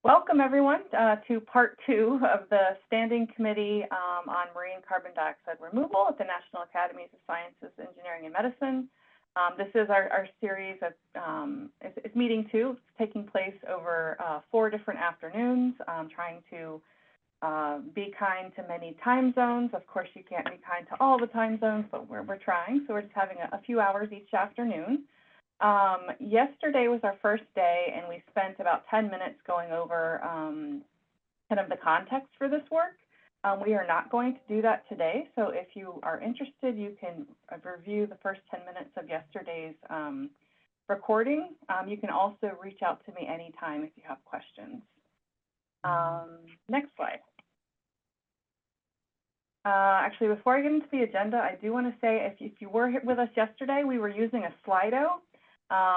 Welcome, everyone, to part 2 of the Standing Committee on Marine Carbon Dioxide Removal at the National Academies of Sciences, Engineering, and Medicine. This is our series of, it's meeting 2, taking place over 4 different afternoons, trying to be kind to many time zones. Of course, you can't be kind to all the time zones, but we're trying. So we're just having a few hours each afternoon. Yesterday was our first day, and we spent about 10 minutes going over kind of the context for this work. We are not going to do that today, so if you are interested, you can review the first 10 minutes of yesterday's recording. You can also reach out to me anytime if you have questions. Next slide. Actually, before I get into the agenda, I do want to say if you were with us yesterday, we were using a Slido.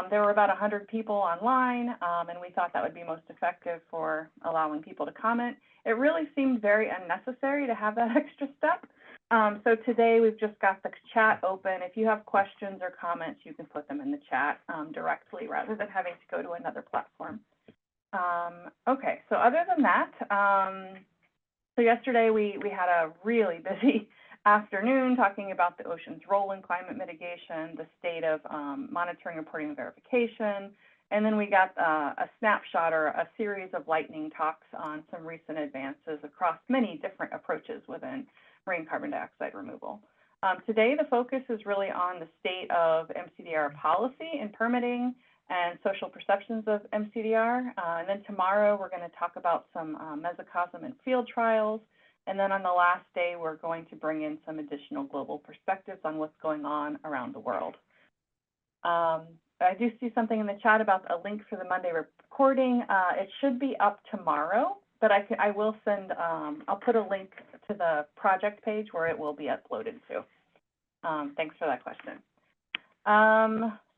There were about 100 people online, and we thought that would be most effective for allowing people to comment. It really seemed very unnecessary to have that extra step. So today we've just got the chat open. If you have questions or comments, you can put them in the chat directly rather than having to go to another platform. Okay, so other than that, so yesterday we had a really busy afternoon talking about the ocean's role in climate mitigation, the state of monitoring, reporting, and verification. And then we got a snapshot or a series of lightning talks on some recent advances across many different approaches within marine carbon dioxide removal. Today, the focus is really on the state of mCDR policy and permitting and social perceptions of mCDR. And then tomorrow, we're going to talk about some mesocosm and field trials. And then on the last day, we're going to bring in some additional global perspectives on what's going on around the world. I do see something in the chat about a link for the Monday recording. It should be up tomorrow, but I will send, I'll put a link to the project page where it will be uploaded to. Thanks for that question.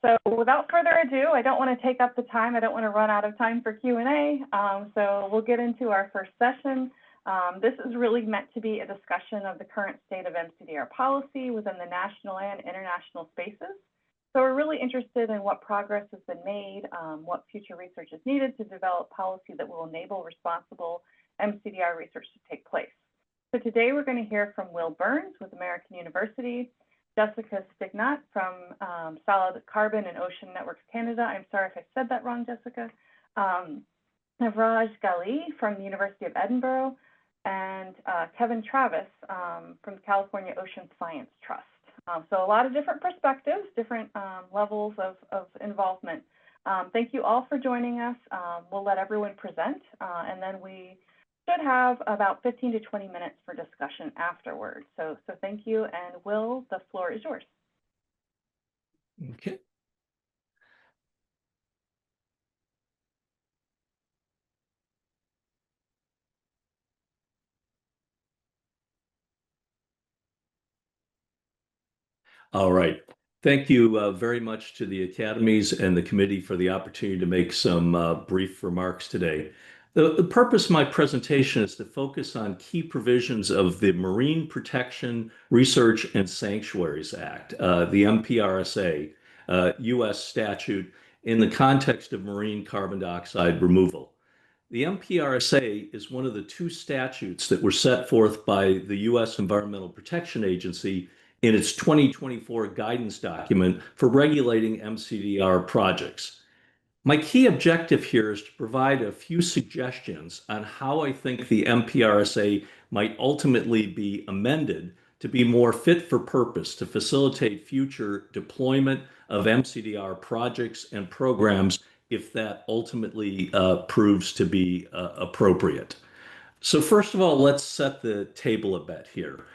So without further ado, I don't want to take up the time. I don't want to run out of time for Q&A. So we'll get into our first session. This is really meant to be a discussion of the current state of mCDR policy within the national and international spaces. So we're really interested in what progress has been made, what future research is needed to develop policy that will enable responsible mCDR research to take place. So today we're going to hear from Will Burns with American University, Jessica Stignat from Solid Carbon and Ocean Networks Canada. I'm sorry if I said that wrong, Jessica. Navraj Gali from the University of Edinburgh, and Kevin Travis from the California Ocean Science Trust. So a lot of different perspectives, different levels of involvement. Thank you all for joining us. We'll let everyone present, and then we should have about 15 to 20 minutes for discussion afterwards. So thank you, and Will, the floor is yours. Okay. All right. Thank you very much to the academies and the committee for the opportunity to make some brief remarks today. The purpose of my presentation is to focus on key provisions of the Marine Protection, Research, and Sanctuaries Act, the MPRSA, U.S. statute in the context of marine carbon dioxide removal. The MPRSA is one of the 2 statutes that were set forth by the U.S. Environmental Protection Agency in its 2024 guidance document for regulating mCDR projects. My key objective here is to provide a few suggestions on how I think the MPRSA might ultimately be amended to be more fit for purpose to facilitate future deployment of mCDR projects and programs if that ultimately proves to be appropriate. So first of all, let's set the table a bit here.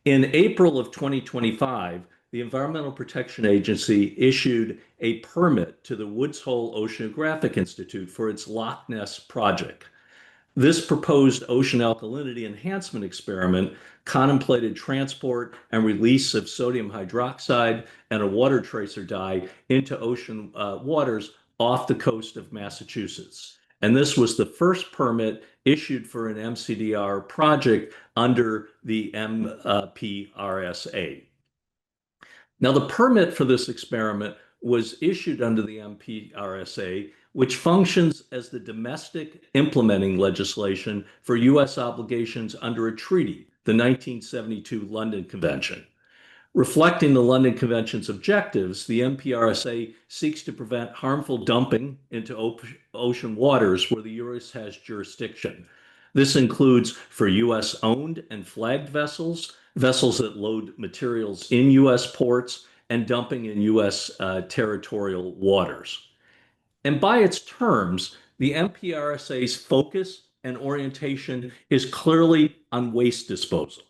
In April of 2025, the Environmental Protection Agency issued a permit to the Woods Hole Oceanographic Institute for its Loch Ness project. This proposed ocean alkalinity enhancement experiment contemplated transport and release of sodium hydroxide and a water tracer dye into ocean waters off the coast of Massachusetts. And this was the first permit issued for an mCDR project under the MPRSA. Now, the permit for this experiment was issued under the MPRSA which functions as the domestic implementing legislation for U.S. obligations under a treaty, the 1972 London Convention. Reflecting the London Convention's objectives, the MPRSA seeks to prevent harmful dumping into ocean waters where the U.S. has jurisdiction. This includes for U.S. owned and flagged vessels, vessels that load materials in U.S. ports, and dumping in U.S. Territorial waters. And by its terms, the MPRSA's focus and orientation is clearly on waste disposal.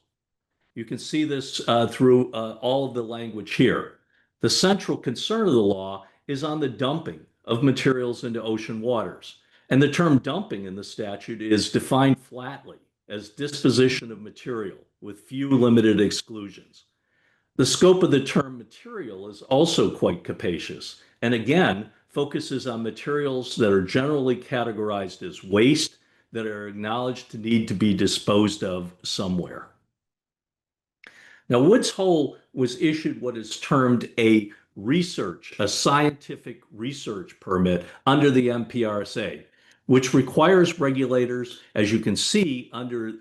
You can see this through all of the language here. The central concern of the law is on the dumping of materials into ocean waters. And the term dumping in the statute is defined flatly as disposition of material with few limited exclusions. The scope of the term material is also quite capacious, and again, focuses on materials that are generally categorized as waste that are acknowledged to need to be disposed of somewhere. Now, Woods Hole was issued what is termed a scientific research permit under the MPRSA, which requires regulators, as you can see under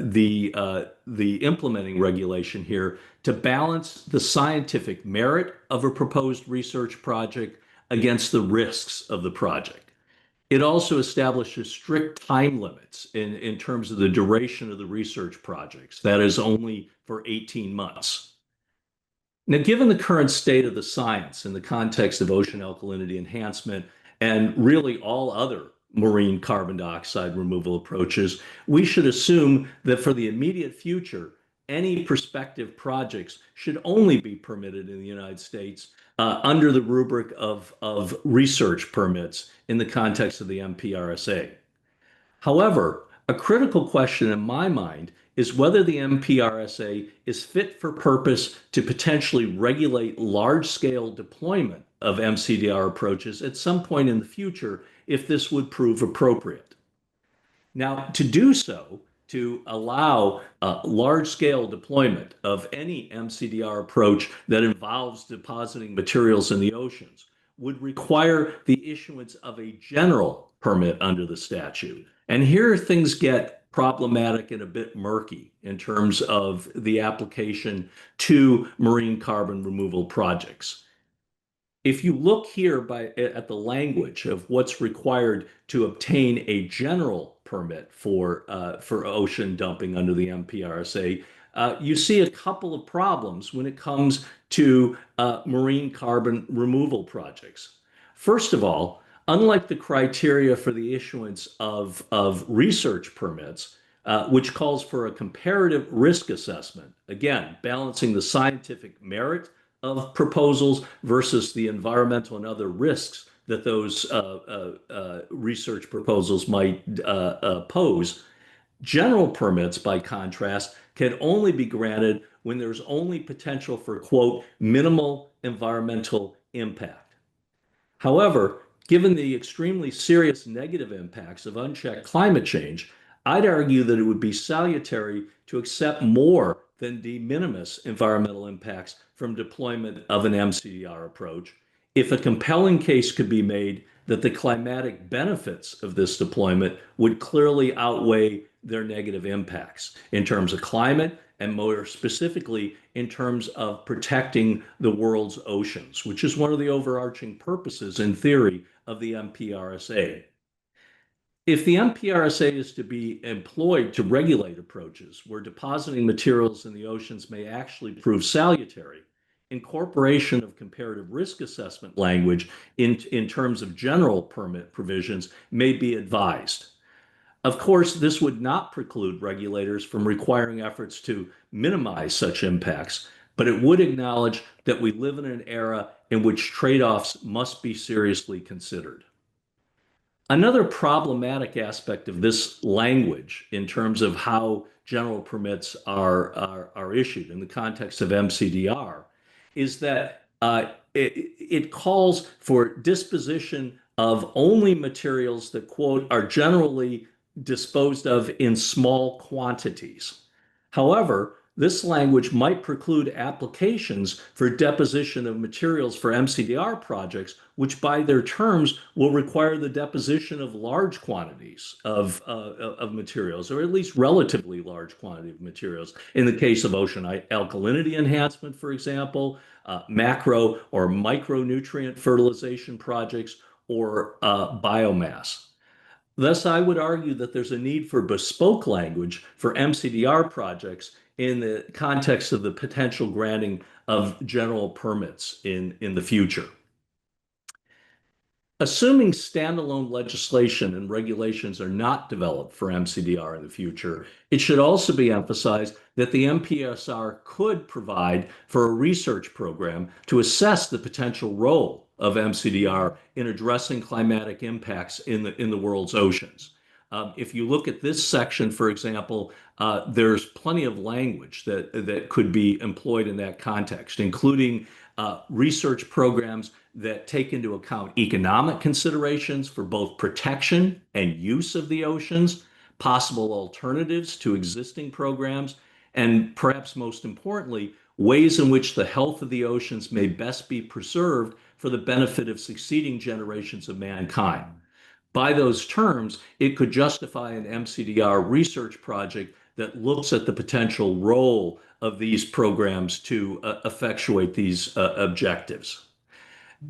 the implementing regulation here, to balance the scientific merit of a proposed research project against the risks of the project. It also establishes strict time limits in terms of the duration of the research projects. That is only for 18 months. Now, given the current state of the science in the context of ocean alkalinity enhancement and really all other marine carbon dioxide removal approaches, we should assume that for the immediate future, any prospective projects should only be permitted in the United States under the rubric of research permits in the context of the MPRSA. However, a critical question in my mind is whether the MPRSA is fit for purpose to potentially regulate large-scale deployment of mCDR approaches at some point in the future if this would prove appropriate. Now, to do so, to allow large-scale deployment of any mCDR approach that involves depositing materials in the oceans would require the issuance of a general permit under the statute. And here things get problematic and a bit murky in terms of the application to marine carbon removal projects. If you look here at the language of what's required to obtain a general permit for ocean dumping under the MPRSA, you see a couple of problems when it comes to marine carbon removal projects. First of all, unlike the criteria for the issuance of research permits, which calls for a comparative risk assessment, again, balancing the scientific merit of proposals versus the environmental and other risks that those research proposals might pose. General permits, by contrast, can only be granted when there's only potential for, quote, minimal environmental impact. However, given the extremely serious negative impacts of unchecked climate change, I'd argue that it would be salutary to accept more than de minimis environmental impacts from deployment of an mCDR approach if a compelling case could be made that the climatic benefits of this deployment would clearly outweigh their negative impacts in terms of climate and more specifically in terms of protecting the world's oceans, which is one of the overarching purposes in theory of the MPRSA. If the MPRSA is to be employed to regulate approaches where depositing materials in the oceans may actually prove salutary, incorporation of comparative risk assessment language in terms of general permit provisions may be advised. Of course, this would not preclude regulators from requiring efforts to minimize such impacts, but it would acknowledge that we live in an era in which trade-offs must be seriously considered. Another problematic aspect of this language in terms of how general permits are issued in the context of mCDR is that it calls for disposition of only materials that, quote, are generally disposed of in small quantities. However, This language might preclude applications for deposition of materials for mCDR projects, which by their terms will require the deposition of large quantities of materials, or at least relatively large quantity of materials. In the case of ocean alkalinity enhancement, for example, macro or micronutrient fertilization projects, or biomass. Thus, I would argue that there's a need for bespoke language for mCDR projects in the context of the potential granting of general permits in the future. Assuming standalone legislation and regulations are not developed for mCDR in the future, it should also be emphasized that the MPSR could provide for a research program to assess the potential role of mCDR in addressing climatic impacts in the world's oceans. If you look at this section, for example, there's plenty of language that could be employed in that context, including research programs that take into account economic considerations for both protection and use of the oceans, possible alternatives to existing programs, and perhaps most importantly, ways in which the health of the oceans may best be preserved for the benefit of succeeding generations of mankind. By those terms, it could justify an mCDR research project that looks at the potential role of these programs to effectuate these objectives.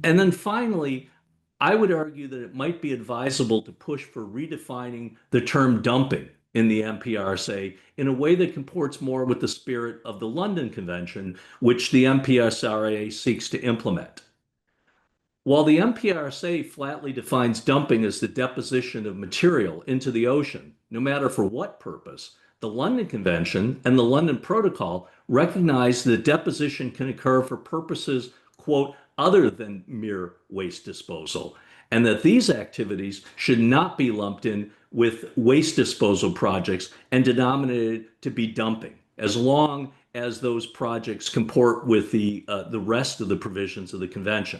And then finally, I would argue that it might be advisable to push for redefining the term dumping in the MPRSA in a way that comports more with the spirit of the London Convention, which the MPSRA seeks to implement. While the MPRSA flatly defines dumping as the deposition of material into the ocean, no matter for what purpose, the London Convention and the London Protocol recognize that deposition can occur for purposes, quote, other than mere waste disposal, and that these activities should not be lumped in with waste disposal projects and denominated to be dumping, as long as those projects comport with the rest of the provisions of the convention.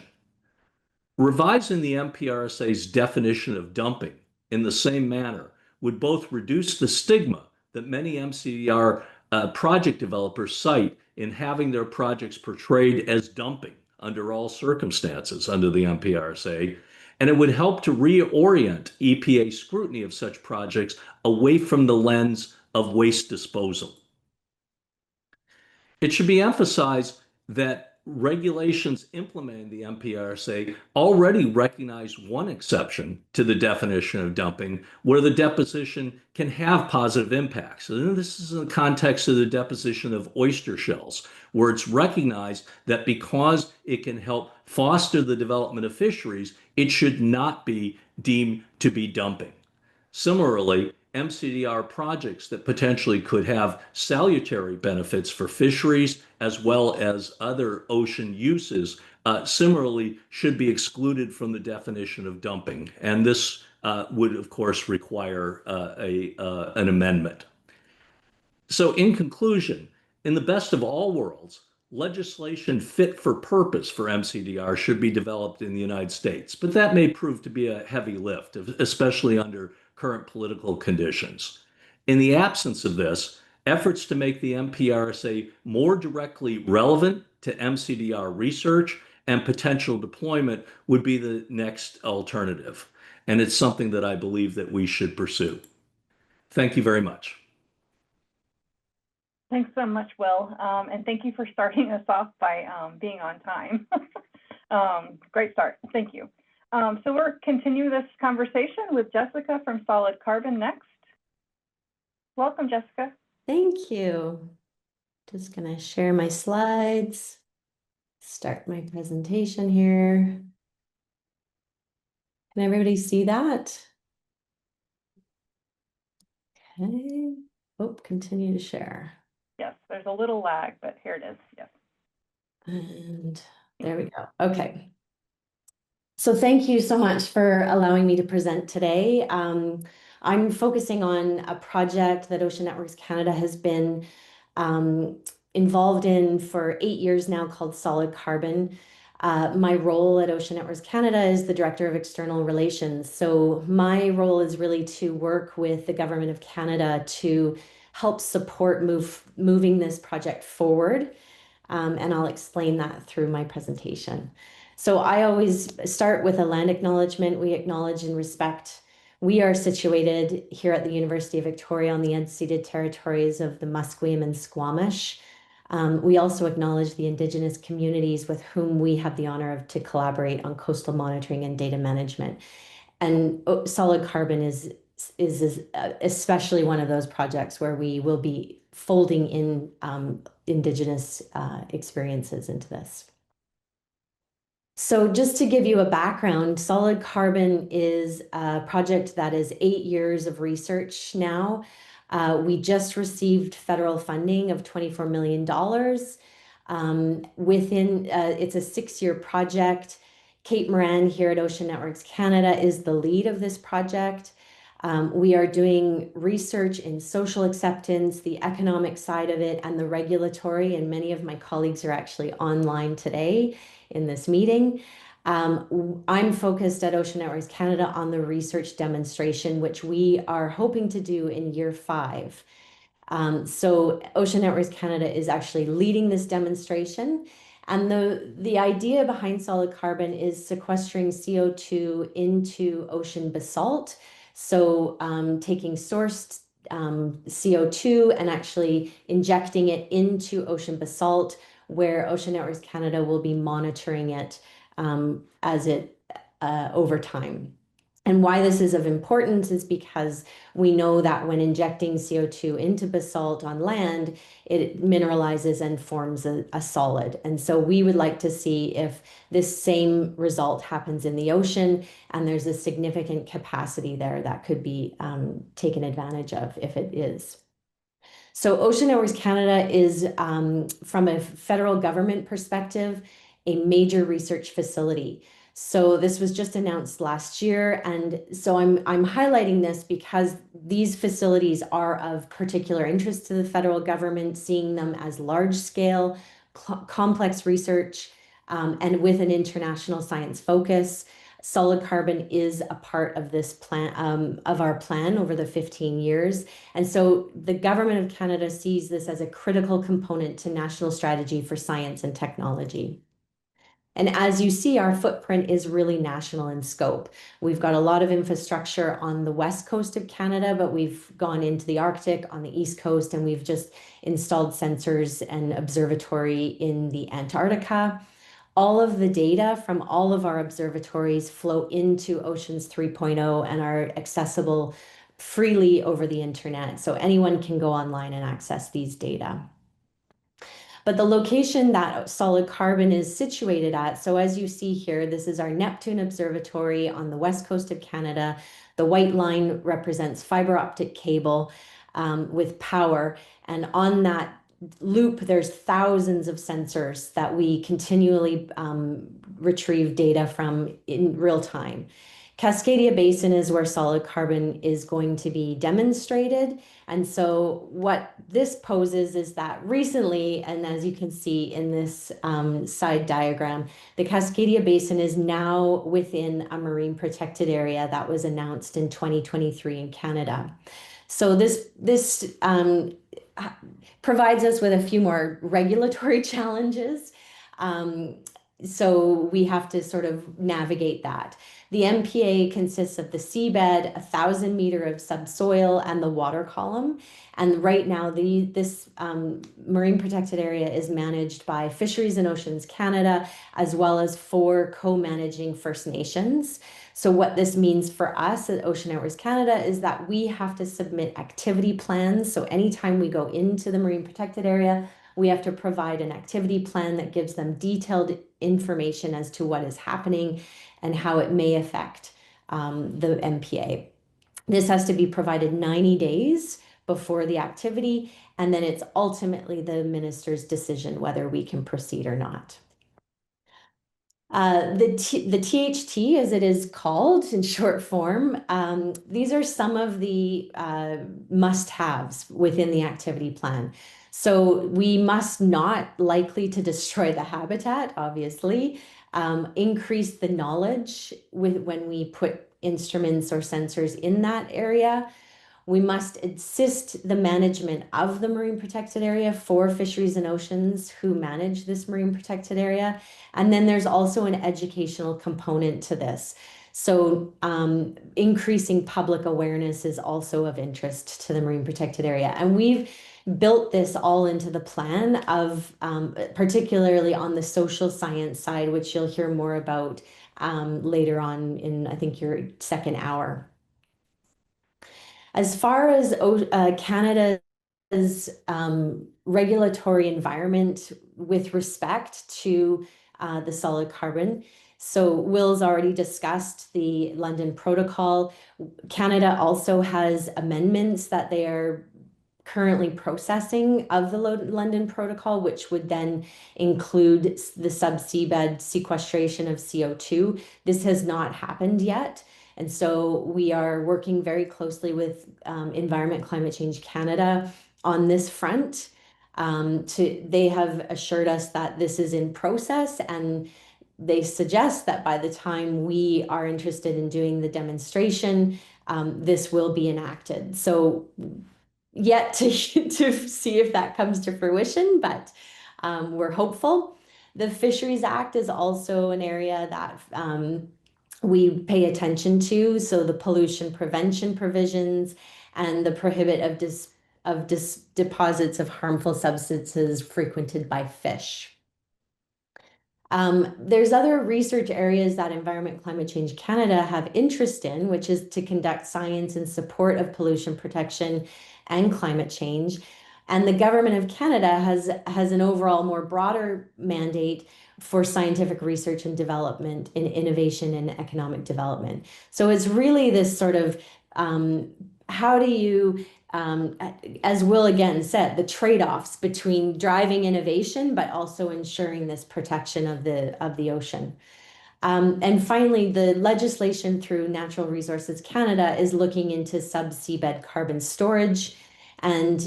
Revising the MPRSA's definition of dumping in the same manner would both reduce the stigma that many mCDR project developers cite in having their projects portrayed as dumping under all circumstances under the MPRSA, and it would help to reorient EPA scrutiny of such projects away from the lens of waste disposal. It should be emphasized that regulations implementing the MPRSA already recognize one exception to the definition of dumping where the deposition can have positive impacts. And this is in the context of the deposition of oyster shells, where it's recognized that because it can help foster the development of fisheries, it should not be deemed to be dumping. Similarly, mCDR projects that potentially could have salutary benefits for fisheries as well as other ocean uses similarly should be excluded from the definition of dumping. And this would, of course, require an amendment. So in conclusion, in the best of all worlds, legislation fit for purpose for mCDR should be developed in the United States, but that may prove to be a heavy lift, especially under current political conditions. In the absence of this, efforts to make the MPRSA more directly relevant to mCDR research and potential deployment would be the next alternative. And it's something that I believe that we should pursue. Thank you very much. Thanks so much, Will. And thank you for starting us off by being on time. Great start. Thank you. So we're continuing this conversation with Jessica from Solid Carbon next. Welcome, Jessica. Thank you. Just going to share my slides, start my presentation here. Can everybody see that? Okay. Oh, continue to share. Yes, there's a little lag, but here it is. Yes. And there we go. Okay. So thank you so much for allowing me to present today. I'm focusing on a project that Ocean Networks Canada has been involved in for 8 years now called Solid Carbon. My role at Ocean Networks Canada is the Director of External Relations. So my role is really to work with the Government of Canada to help support moving this project forward. And I'll explain that through my presentation. So I always start with a land acknowledgement. We acknowledge and respect. We are situated here at the University of Victoria on the unceded territories of the Musqueam and Squamish. We also acknowledge the Indigenous communities with whom we have the honor to collaborate on coastal monitoring and data management. And solid carbon is especially one of those projects where we will be folding in Indigenous experiences into this. So just to give you a background, solid carbon is a project that is 8 years of research now. We just received federal funding of $24 million. It's a 6-year project. Kate Moran here at Ocean Networks Canada is the lead of this project. We are doing research in social acceptance, the economic side of it, and the regulatory, and many of my colleagues are actually online today in this meeting. I'm focused at Ocean Networks Canada on the research demonstration, which we are hoping to do in year 5. So Ocean Networks Canada is actually leading this demonstration. And the idea behind solid carbon is sequestering CO2 into ocean basalt. So taking sourced CO2 and actually injecting it into ocean basalt, where Ocean Networks Canada will be monitoring it over time. And why this is of importance is because we know that when injecting CO2 into basalt on land, it mineralizes and forms a solid. And so we would like to see if this same result happens in the ocean, and there's a significant capacity there that could be taken advantage of if it is. So Ocean Networks Canada is, from a federal government perspective, a major research facility. So this was just announced last year. And so I'm highlighting this because these facilities are of particular interest to the federal government, seeing them as large scale, complex research, and with an international science focus. Solid carbon is a part of this plan, of our plan over the 15 years. And so the government of Canada sees this as a critical component to national strategy for science and technology. And as you see, our footprint is really national in scope. We've got a lot of infrastructure on the west coast of Canada, but we've gone into the Arctic on the east coast, and we've just installed sensors and observatory in the Antarctica. All of the data from all of our observatories flow into Oceans 3.0 and are accessible freely over the internet. So anyone can go online and access these data. But the location that solid carbon is situated at, so as you see here, this is our Neptune Observatory on the west coast of Canada. The white line represents fiber optic cable with power. And on that loop, there's thousands of sensors that we continually retrieve data from in real time. Cascadia Basin is where solid carbon is going to be demonstrated. And so what this poses is that recently, and as you can see in this side diagram, the Cascadia Basin is now within a marine protected area that was announced in 2023 in Canada. So this provides us with a few more regulatory challenges. So we have to sort of navigate that. The MPA consists of the seabed, 1,000 meters of subsoil, and the water column. And right now, this marine protected area is managed by Fisheries and Oceans Canada, as well as 4 co-managing First Nations. So what this means for us at Ocean Networks Canada is that we have to submit activity plans. So anytime we go into the marine protected area, we have to provide an activity plan that gives them detailed information as to what is happening and how it may affect the MPA. This has to be provided 90 days before the activity, and then it's ultimately the minister's decision whether we can proceed or not. The THT, as it is called in short form, these are some of the must-haves within the activity plan. So we must not likely to destroy the habitat, obviously, increase the knowledge when we put instruments or sensors in that area. We must assist the management of the marine protected area for Fisheries and Oceans who manage this marine protected area. And then there's also an educational component to this. So increasing public awareness is also of interest to the marine protected area. And we've built this all into the plan of particularly on the social science side, which you'll hear more about later on in, I think, your second hour. As far as Canada's regulatory environment with respect to the solid carbon, so Will's already discussed the London Protocol. Canada also has amendments that they are currently processing of the London Protocol, which would then include the subseabed sequestration of CO2. This has not happened yet. And so we are working very closely with Environment Climate Change Canada on this front. They have assured us that this is in process, and they suggest that by the time we are interested in doing the demonstration, this will be enacted. So yet to see if that comes to fruition, but we're hopeful. The Fisheries Act is also an area that we pay attention to. So the pollution prevention provisions and the prohibit of deposits of harmful substances frequented by fish. There's other research areas that Environment Climate Change Canada have interest in, which is to conduct science in support of pollution protection and climate change. And the Government of Canada has an overall more broader mandate for scientific research and development in innovation and economic development. So it's really this sort of how do you as Will again said, the trade-offs between driving innovation, but also ensuring this protection of the ocean. And finally, the legislation through Natural Resources Canada is looking into subseabed carbon storage. And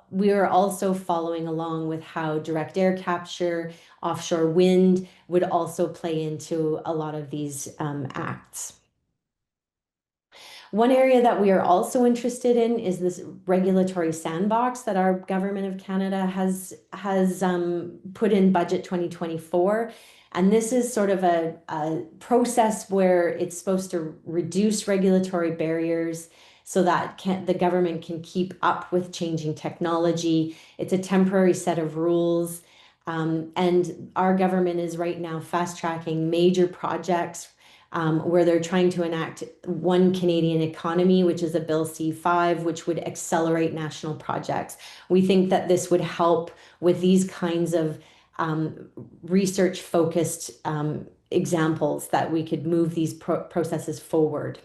we are also following along with how direct air capture, offshore wind would also play into a lot of these acts. One area that we are also interested in is this regulatory sandbox that our Government of Canada has put in Budget 2024. And this is sort of a process where it's supposed to reduce regulatory barriers so that the government can keep up with changing technology. It's a temporary set of rules. And our government is right now fast tracking major projects where they're trying to enact One Canadian Economy, which is a Bill C5, which would accelerate national projects. We think that this would help with these kinds of research-focused examples that we could move these processes forward.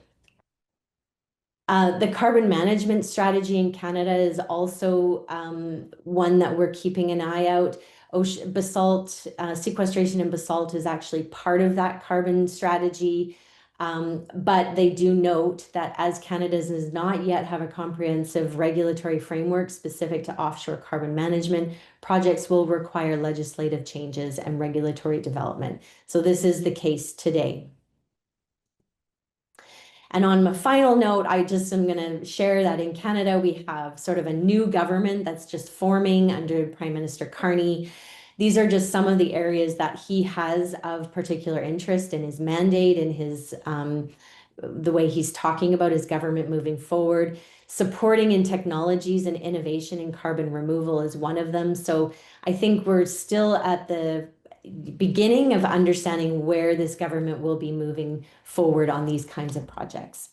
The carbon management strategy in Canada is also one that we're keeping an eye out. Basalt sequestration and basalt is actually part of that carbon strategy. But they do note that as Canada does not yet have a comprehensive regulatory framework specific to offshore carbon management, projects will require legislative changes and regulatory development. So this is the case today. And on my final note, I just am going to share that in Canada, we have sort of a new government that's just forming under Prime Minister Carney. These are just some of the areas that he has of particular interest in his mandate and his the way he's talking about his government moving forward. Supporting in technologies and innovation in carbon removal is one of them. So I think we're still at the beginning of understanding where this government will be moving forward on these kinds of projects.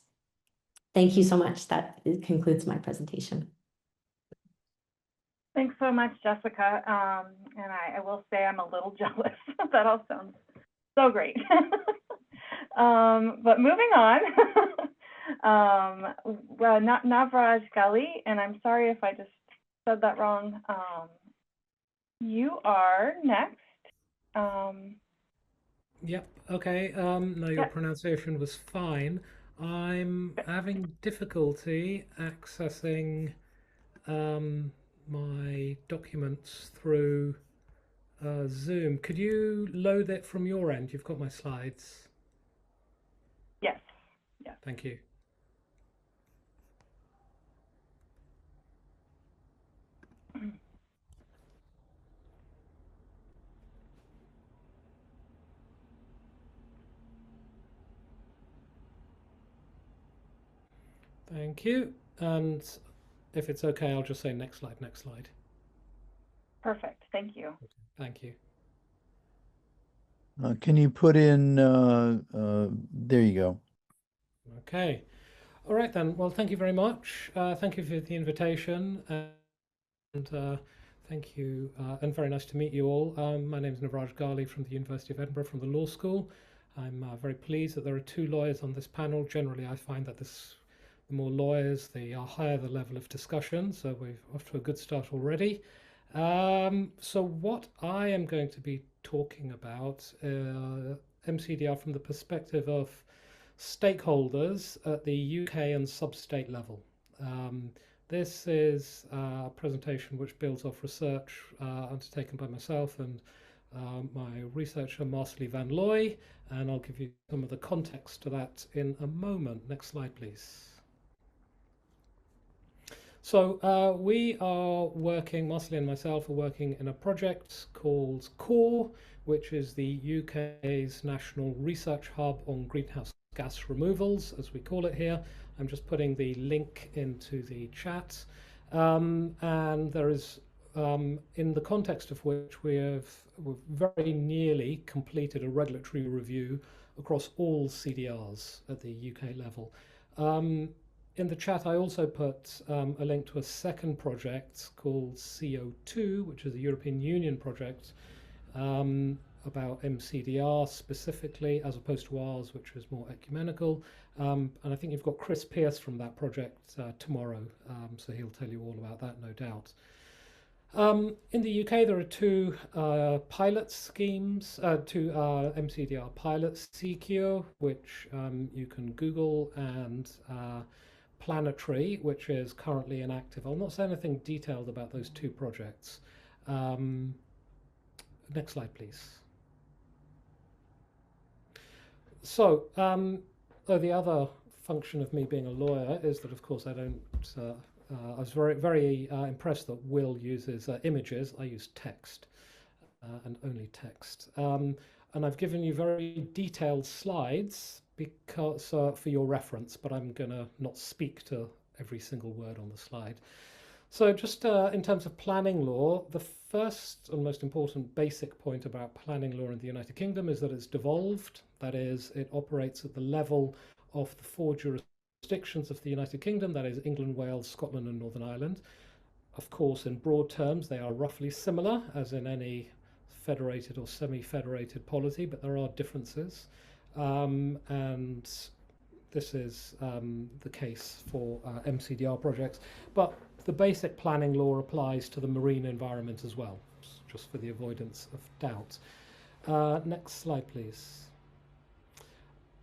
Thank you so much. That concludes my presentation. Thanks so much, Jessica. And I will say I'm a little jealous. That all sounds so great. But moving on, Navraj Gali, and I'm sorry if I just said that wrong. You are next. Yep, okay. No, your pronunciation was fine. I'm having difficulty accessing my documents through Zoom. Could you load it from your end? You've got my slides. Yes. Yes. Thank you. Thank you. And if it's okay, I'll just say next slide, next slide. Perfect, thank you. Thank you. Can you put in, there you go. Okay. All right then. Well, thank you very much. Thank you for the invitation, and thank you, and very nice to meet you all. My name is Navraj Ghali from the University of Edinburgh, from the law school. I'm very pleased that there are two lawyers on this panel. Generally, I find that the more lawyers, the higher the level of discussion. So we're off to a good start already. So what I am going to be talking about, mCDR from the perspective of stakeholders at the UK and sub-state level. This is a presentation which builds off research undertaken by myself and my researcher Marcely van Looy, and I'll give you some of the context to that in a moment. Next slide, please. So we are working, Marcely and myself are working in a project called CORE, which is the UK's national research hub on greenhouse gas removals, as we call it here. I'm just putting the link into the chat. And there is, in the context of which we've very nearly completed a regulatory review across all CDRs at the UK level. In the chat, I also put a link to a second project called CO2, which is a European Union project about mCDR specifically, as opposed to ours, which is more ecumenical. And I think you've got Chris Pearce from that project tomorrow, so he'll tell you all about that, no doubt. In the UK, there are two pilot schemes, two mCDR pilots, CQ, which you can Google, and Planetary, which is currently inactive. I'll not say anything detailed about those two projects. Next slide, please. So, the other function of me being a lawyer is that, of course, I don't. I was very impressed that Will uses images. I use text and only text. And I've given you very detailed slides because for your reference, but I'm going to not speak to every single word on the slide. So just in terms of planning law, the first and most important basic point about planning law in the United Kingdom is that it's devolved. That is, it operates at the level of the four jurisdictions of the United Kingdom, that is England, Wales, Scotland and Northern Ireland. Of course, in broad terms, they are roughly similar, as in any federated or semi-federated polity, but there are differences. And this is the case for mCDR projects. But the basic planning law applies to the marine environment as well, just for the avoidance of doubt. Next slide, please.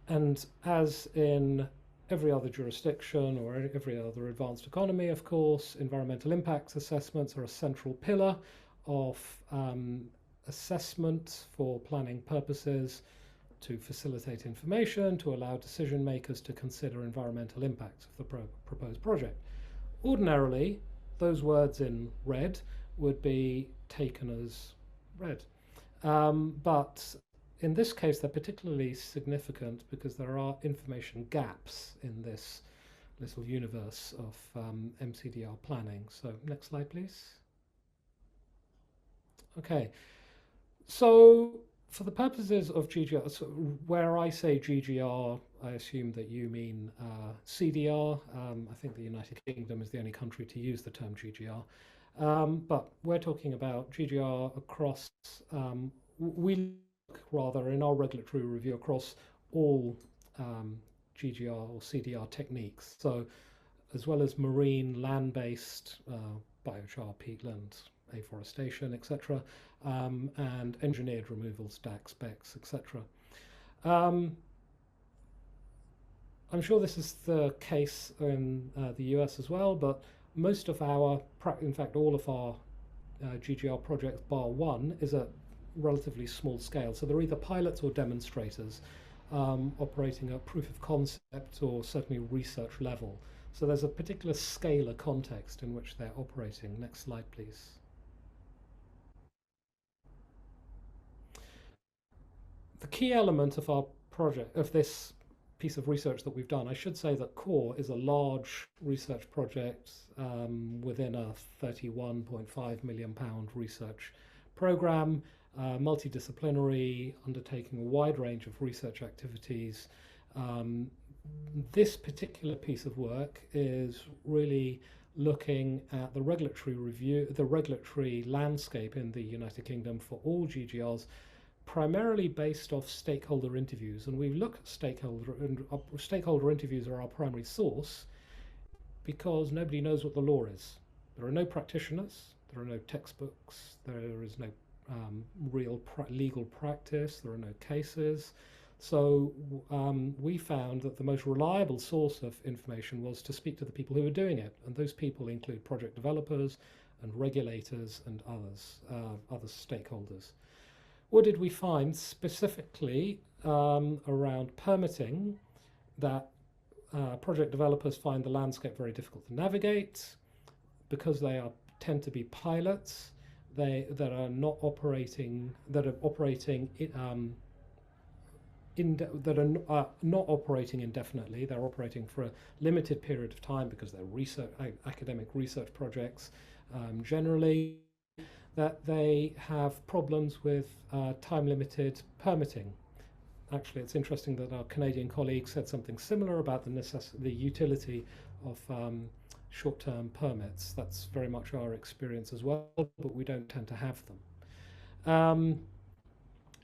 And as in every other jurisdiction or every other advanced economy, of course, environmental impact assessments are a central pillar of assessment for planning purposes, to facilitate information, to allow decision makers to consider environmental impacts of the proposed project. Ordinarily, those words in red would be taken as read. But in this case, they're particularly significant because there are information gaps in this little universe of mCDR planning. So next slide, please. Okay, so for the purposes of GGR, so where I say GGR, I assume that you mean CDR. I think the United Kingdom is the only country to use the term GGR. But we're talking about GGR across, we look rather in our regulatory review across all GGR or CDR techniques. So as well as marine, land-based, biochar, peatland, afforestation, etc., and engineered removals, DAC specs, etc. I'm sure this is the case in the US as well, but most of our, in fact, all of our GGR projects, bar one, is at relatively small scale. So they're either pilots or demonstrators operating at proof of concept or certainly research level. So there's a particular scale or context in which they're operating. Next slide, please. The key element of our project, of this piece of research that we've done. I should say that CORE is a large research project within a £31.5 million research program, multidisciplinary, undertaking a wide range of research activities. This particular piece of work is really looking at the regulatory landscape in the United Kingdom for all GGRs, primarily based off stakeholder interviews. And we look at stakeholder interviews are our primary source because nobody knows what the law is. There are no practitioners, there are no textbooks, there is no real legal practice, there are no cases. So we found that the most reliable source of information was to speak to the people who were doing it, and those people include project developers and regulators and other stakeholders. What did we find specifically around permitting? That project developers find the landscape very difficult to navigate because they tend to be pilots that are operating indefinitely. They're operating for a limited period of time because they're academic research projects generally. That they have problems with time-limited permitting. Actually, it's interesting that our Canadian colleague said something similar about the utility of short-term permits. That's very much our experience as well, but we don't tend to have them.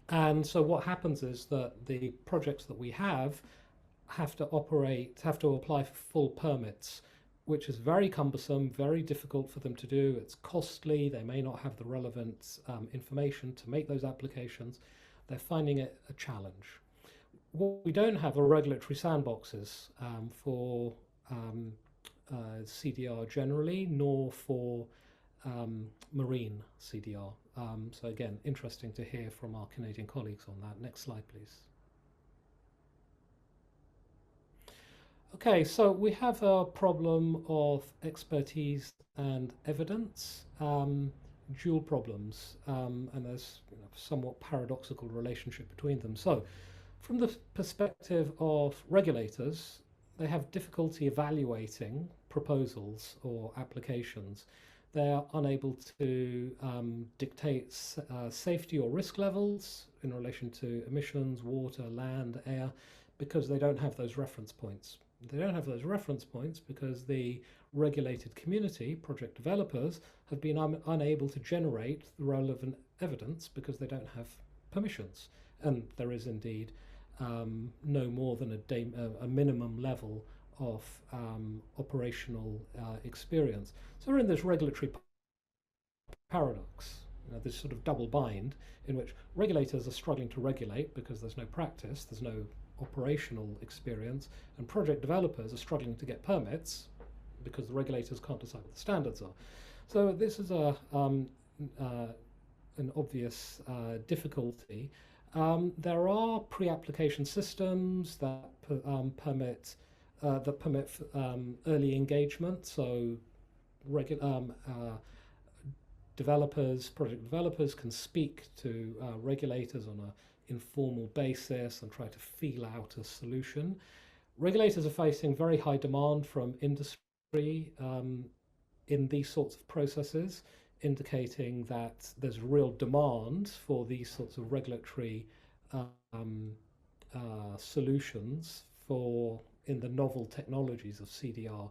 And so what happens is that the projects that we have to apply for full permits, which is very cumbersome, very difficult for them to do. It's costly. They may not have the relevant information to make those applications. They're finding it a challenge. What we don't have are regulatory sandboxes for CDR generally, nor for marine CDR. So again, interesting to hear from our Canadian colleagues on that. Next slide, please. Okay, so we have a problem of expertise and evidence, dual problems, and there's somewhat paradoxical relationship between them. So from the perspective of regulators, they have difficulty evaluating proposals or applications. They are unable to dictate safety or risk levels in relation to emissions, water, land, air, because they don't have those reference points. They don't have those reference points because the regulated community, project developers, have been unable to generate the relevant evidence because they don't have permissions. And there is indeed no more than a minimum level of operational experience. So we're in this regulatory paradox, this sort of double bind in which regulators are struggling to regulate because there's no practice, there's no operational experience, and project developers are struggling to get permits because the regulators can't decide what the standards are. So this is an obvious difficulty. There are pre-application systems that permit early engagement. So project developers can speak to regulators on an informal basis and try to feel out a solution. Regulators are facing very high demand from industry in these sorts of processes, indicating that there's real demand for these sorts of regulatory solutions in the novel technologies of CDR,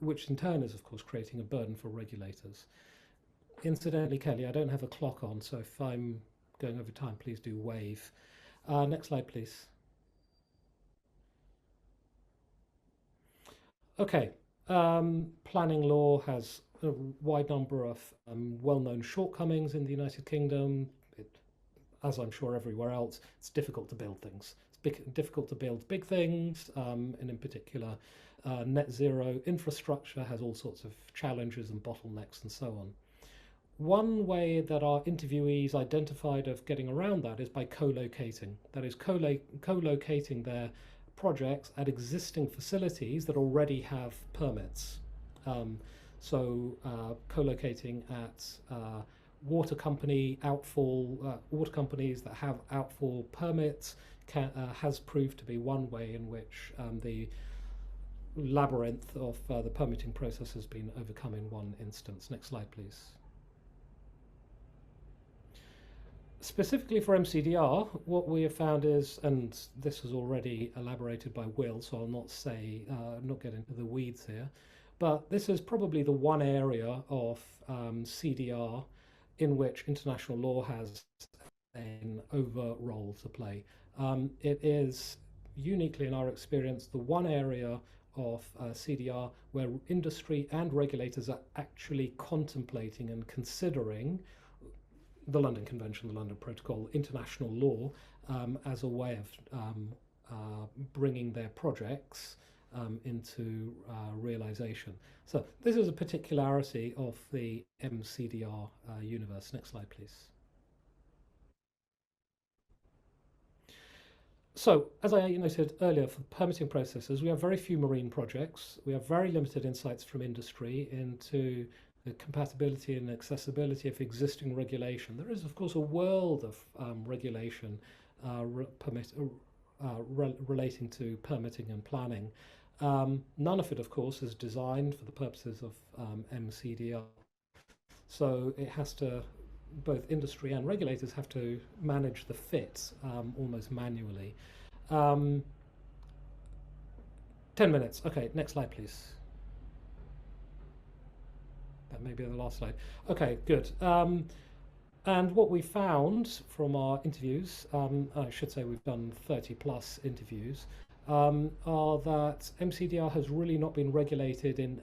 which in turn is, of course, creating a burden for regulators. Incidentally, Kelly, I don't have a clock on, so if I'm going over time, please do wave. Next slide, please. Okay, planning law has a wide number of well-known shortcomings in the United Kingdom. As I'm sure everywhere else, it's difficult to build things. It's difficult to build big things, and in particular, net zero infrastructure has all sorts of challenges and bottlenecks and so on. One way that our interviewees identified of getting around that is by co-locating. That is, co-locating their projects at existing facilities that already have permits. So co-locating at water companies that have outfall permits has proved to be one way in which the labyrinth of the permitting process has been overcome in one instance. Next slide, please. Specifically for mCDR, what we have found is, and this was already elaborated by Will, so I'll not say, not get into the weeds here, but this is probably the one area of CDR in which international law has an over role to play. It is uniquely, in our experience, the one area of CDR where industry and regulators are actually contemplating and considering the London Convention, the London Protocol, international law as a way of bringing their projects into realization. So this is a particularity of the mCDR universe. Next slide, please. So, as I noted earlier, for permitting processes, we have very few marine projects. We have very limited insights from industry into the compatibility and accessibility of existing regulation. There is, of course, a world of regulation relating to permitting and planning. None of it, of course, is designed for the purposes of mCDR. So it has to, both industry and regulators have to manage the fit almost manually. 10 minutes. Okay, next slide, please. That may be the last slide. Okay, good. And what we found from our interviews, I should say we've done 30 plus interviews, are that mCDR has really not been regulated in,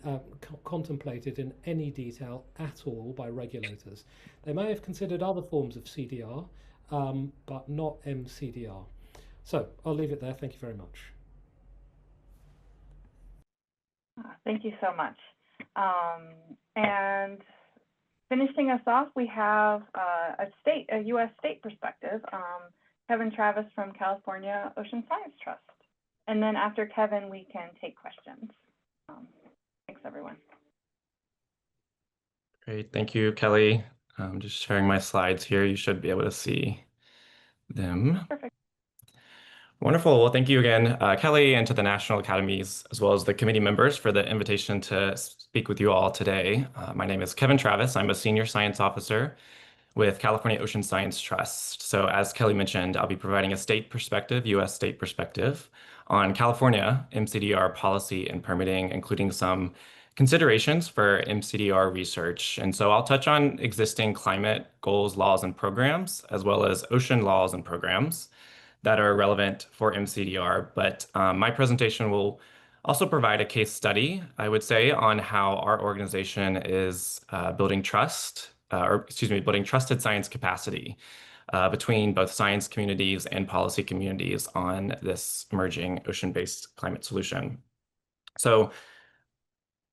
contemplated in any detail at all by regulators. They may have considered other forms of CDR, but not mCDR. So I'll leave it there. Thank you very much. Thank you so much. And finishing us off, we have a U.S. state perspective, Kevin Travis from California Ocean Science Trust. And then after Kevin, we can take questions. Thanks, everyone. Great, thank you, Kelly. I'm just sharing my slides here. You should be able to see them. Perfect. Wonderful. Well, thank you again, Kelly, and to the National Academies, as well as the committee members for the invitation to speak with you all today. My name is Kevin Travis. I'm a senior science officer with California Ocean Science Trust. So as Kelly mentioned, I'll be providing a state perspective, U.S. state perspective, on California mCDR policy and permitting, including some considerations for mCDR research. And so I'll touch on existing climate goals, laws, and programs, as well as ocean laws and programs that are relevant for mCDR. But my presentation will also provide a case study, I would say, on how our organization is building trust, building trusted science capacity between both science communities and policy communities on this emerging ocean-based climate solution. So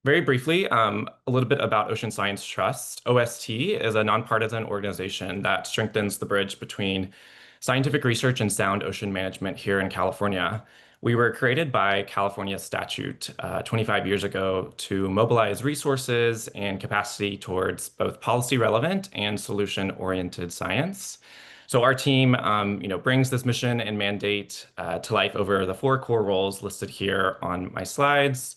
very briefly, a little bit about Ocean Science Trust. OST is a nonpartisan organization that strengthens the bridge between scientific research and sound ocean management here in California. We were created by California statute 25 years ago to mobilize resources and capacity towards both policy relevant and solution oriented science. So our team brings this mission and mandate to life over the 4 core roles listed here on my slides,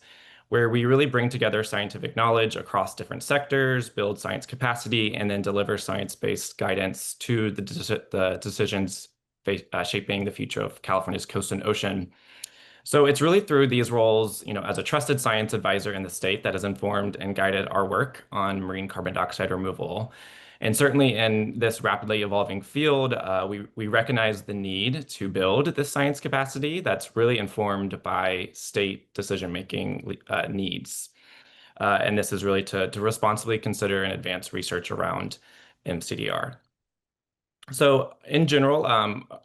where we really bring together scientific knowledge across different sectors, build science capacity, and then deliver science-based guidance to the decisions shaping the future of California's coast and ocean. So it's really through these roles, as a trusted science advisor in the state, that has informed and guided our work on marine carbon dioxide removal. And certainly in this rapidly evolving field, we recognize the need to build this science capacity that's really informed by state decision-making needs. And this is really to responsibly consider and advance research around mCDR. So in general,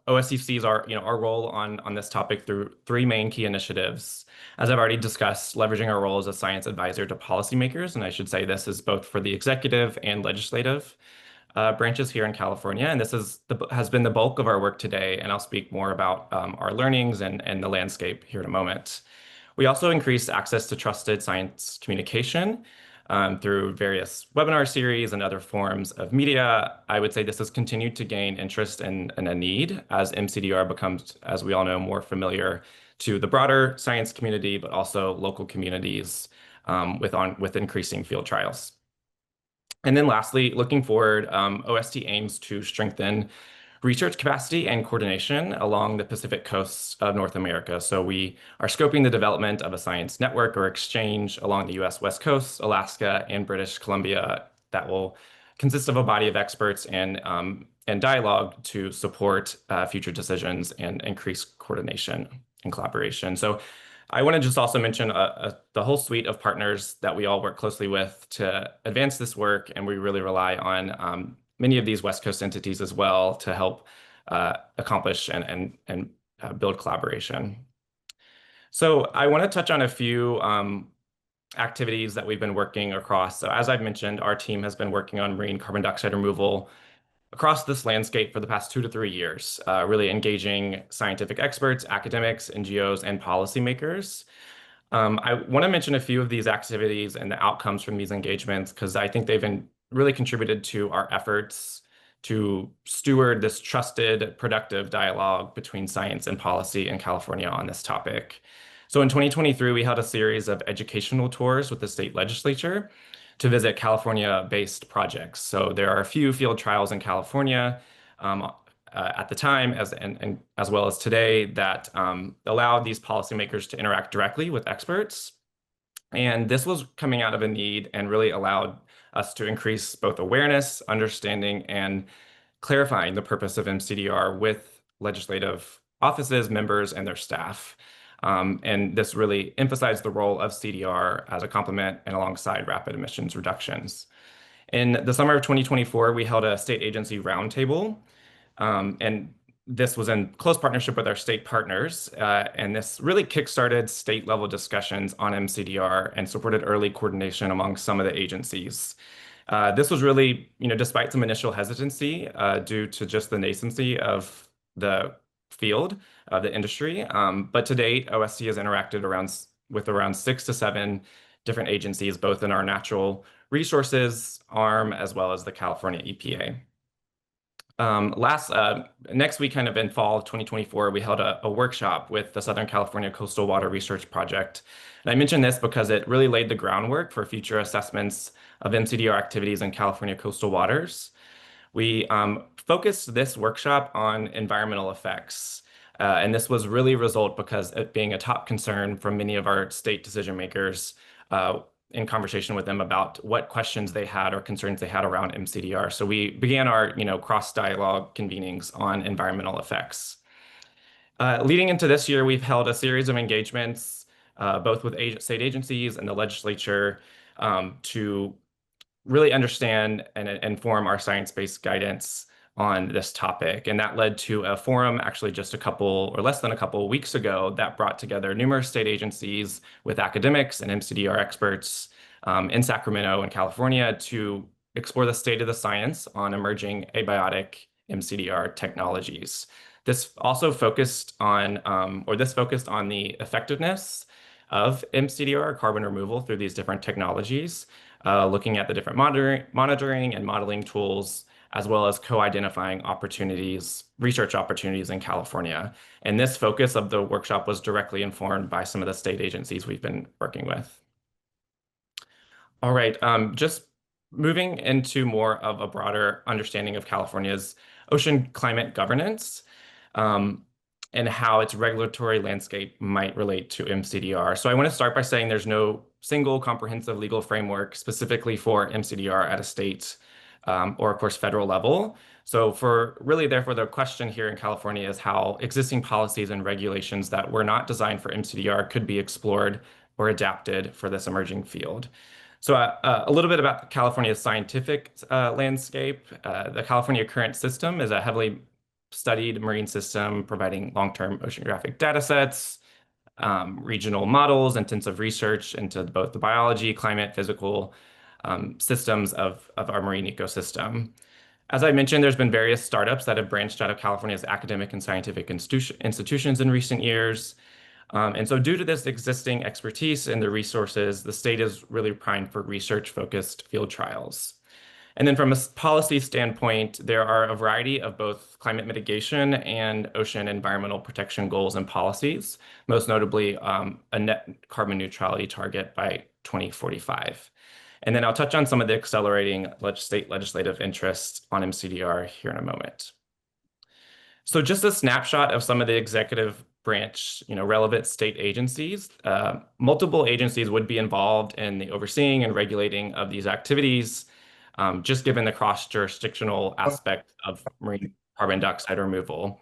OSC sees our role on this topic through 3 main key initiatives. As I've already discussed, leveraging our role as a science advisor to policymakers, and I should say this is both for the executive and legislative branches here in California, and this has been the bulk of our work today, and I'll speak more about our learnings and the landscape here in a moment. We also increased access to trusted science communication through various webinar series and other forms of media. I would say this has continued to gain interest and a need as mCDR becomes, as we all know, more familiar to the broader science community, but also local communities with increasing field trials. And then lastly, looking forward, OST aims to strengthen research capacity and coordination along the Pacific coasts of North America. So we are scoping the development of a science network or exchange along the US West Coast, Alaska, and British Columbia that will consist of a body of experts and dialogue to support future decisions and increase coordination and collaboration. So I want to just also mention the whole suite of partners that we all work closely with to advance this work, and we really rely on many of these West Coast entities as well to help accomplish and build collaboration. So I want to touch on a few activities that we've been working across. So as I've mentioned, our team has been working on marine carbon dioxide removal across this landscape for the past 2 to 3 years, really engaging scientific experts, academics, NGOs, and policymakers. I want to mention a few of these activities and the outcomes from these engagements because I think they've really contributed to our efforts to steward this trusted, productive dialogue between science and policy in California on this topic. So in 2023, we held a series of educational tours with the state legislature to visit California-based projects. So there are a few field trials in California at the time and as well as today that allowed these policymakers to interact directly with experts. And this was coming out of a need and really allowed us to increase both awareness, understanding, and clarifying the purpose of mCDR with legislative offices, members, and their staff. And this really emphasized the role of CDR as a complement and alongside rapid emissions reductions. In the summer of 2024, we held a state agency roundtable, and this was in close partnership with our state partners, and this really kickstarted state-level discussions on mCDR and supported early coordination among some of the agencies. This was really, despite some initial hesitancy due to just the nascency of the field of the industry, but to date, OSC has interacted with around 6 to 7 different agencies, both in our natural resources arm as well as the California EPA. Next week, kind of in fall of 2024, we held a workshop with the Southern California Coastal Water Research Project. And I mention this because it really laid the groundwork for future assessments of mCDR activities in California coastal waters. We focused this workshop on environmental effects. And this was really a result because it being a top concern for many of our state decision makers in conversation with them about what questions they had or concerns they had around mCDR. So we began our cross-dialogue convenings on environmental effects. Leading into this year, we've held a series of engagements, both with state agencies and the legislature, to really understand and inform our science-based guidance on this topic. And that led to a forum actually just less than a couple weeks ago that brought together numerous state agencies with academics and mCDR experts in Sacramento and California to explore the state of the science on emerging abiotic mCDR technologies. This focused on the effectiveness of mCDR carbon removal through these different technologies, looking at the different monitoring and modeling tools, as well as co-identifying research opportunities in California. And this focus of the workshop was directly informed by some of the state agencies we've been working with. All right, just moving into more of a broader understanding of California's ocean climate governance and how its regulatory landscape might relate to mCDR. So I want to start by saying there's no single comprehensive legal framework specifically for mCDR at a state or of course federal level. So therefore the question here in California is how existing policies and regulations that were not designed for mCDR could be explored or adapted for this emerging field. So a little bit about California's scientific landscape. The California Current System is a heavily studied marine system providing long-term oceanographic data sets, regional models, intensive research into both the biology, climate, physical systems of our marine ecosystem. As I mentioned, there's been various startups that have branched out of California's academic and scientific institutions in recent years. And so due to this existing expertise and the resources, the state is really primed for research-focused field trials. And then from a policy standpoint, there are a variety of both climate mitigation and ocean environmental protection goals and policies, most notably a net carbon neutrality target by 2045. And then I'll touch on some of the accelerating state legislative interests on mCDR here in a moment. So just a snapshot of some of the executive branch, relevant state agencies. Multiple agencies would be involved in the overseeing and regulating of these activities, just given the cross-jurisdictional aspect of marine carbon dioxide removal.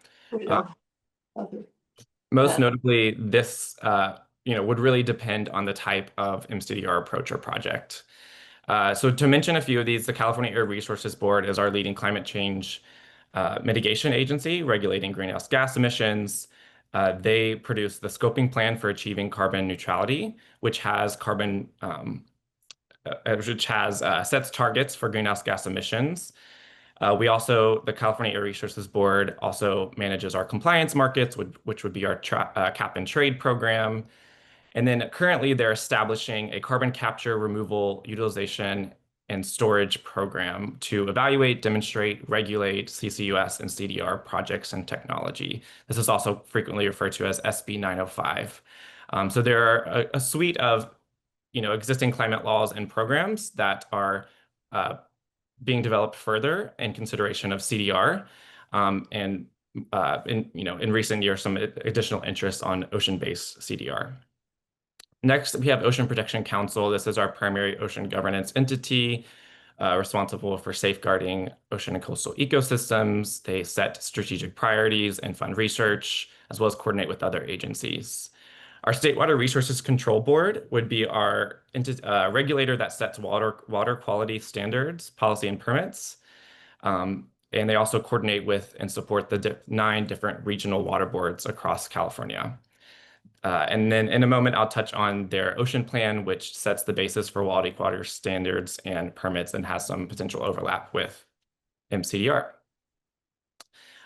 Most notably, this would really depend on the type of mCDR approach or project. So to mention a few of these, the California Air Resources Board is our leading climate change mitigation agency regulating greenhouse gas emissions. They produce the scoping plan for achieving carbon neutrality, which has sets targets for greenhouse gas emissions. The California Air Resources Board also manages our compliance markets, which would be our cap and trade program. And then currently they're establishing a carbon capture, removal, utilization, and storage program to evaluate, demonstrate, regulate CCUS and CDR projects and technology. This is also frequently referred to as SB 905. So there are a suite of existing climate laws and programs that are being developed further in consideration of CDR, and in recent years, some additional interest on ocean-based CDR. Next, we have Ocean Protection Council. This is our primary ocean governance entity, responsible for safeguarding ocean and coastal ecosystems. They set strategic priorities and fund research, as well as coordinate with other agencies. Our State Water Resources Control Board would be our regulator that sets water quality standards, policy, and permits. And they also coordinate with and support the 9 different regional water boards across California. And then in a moment, I'll touch on their ocean plan, which sets the basis for water standards and permits and has some potential overlap with mCDR.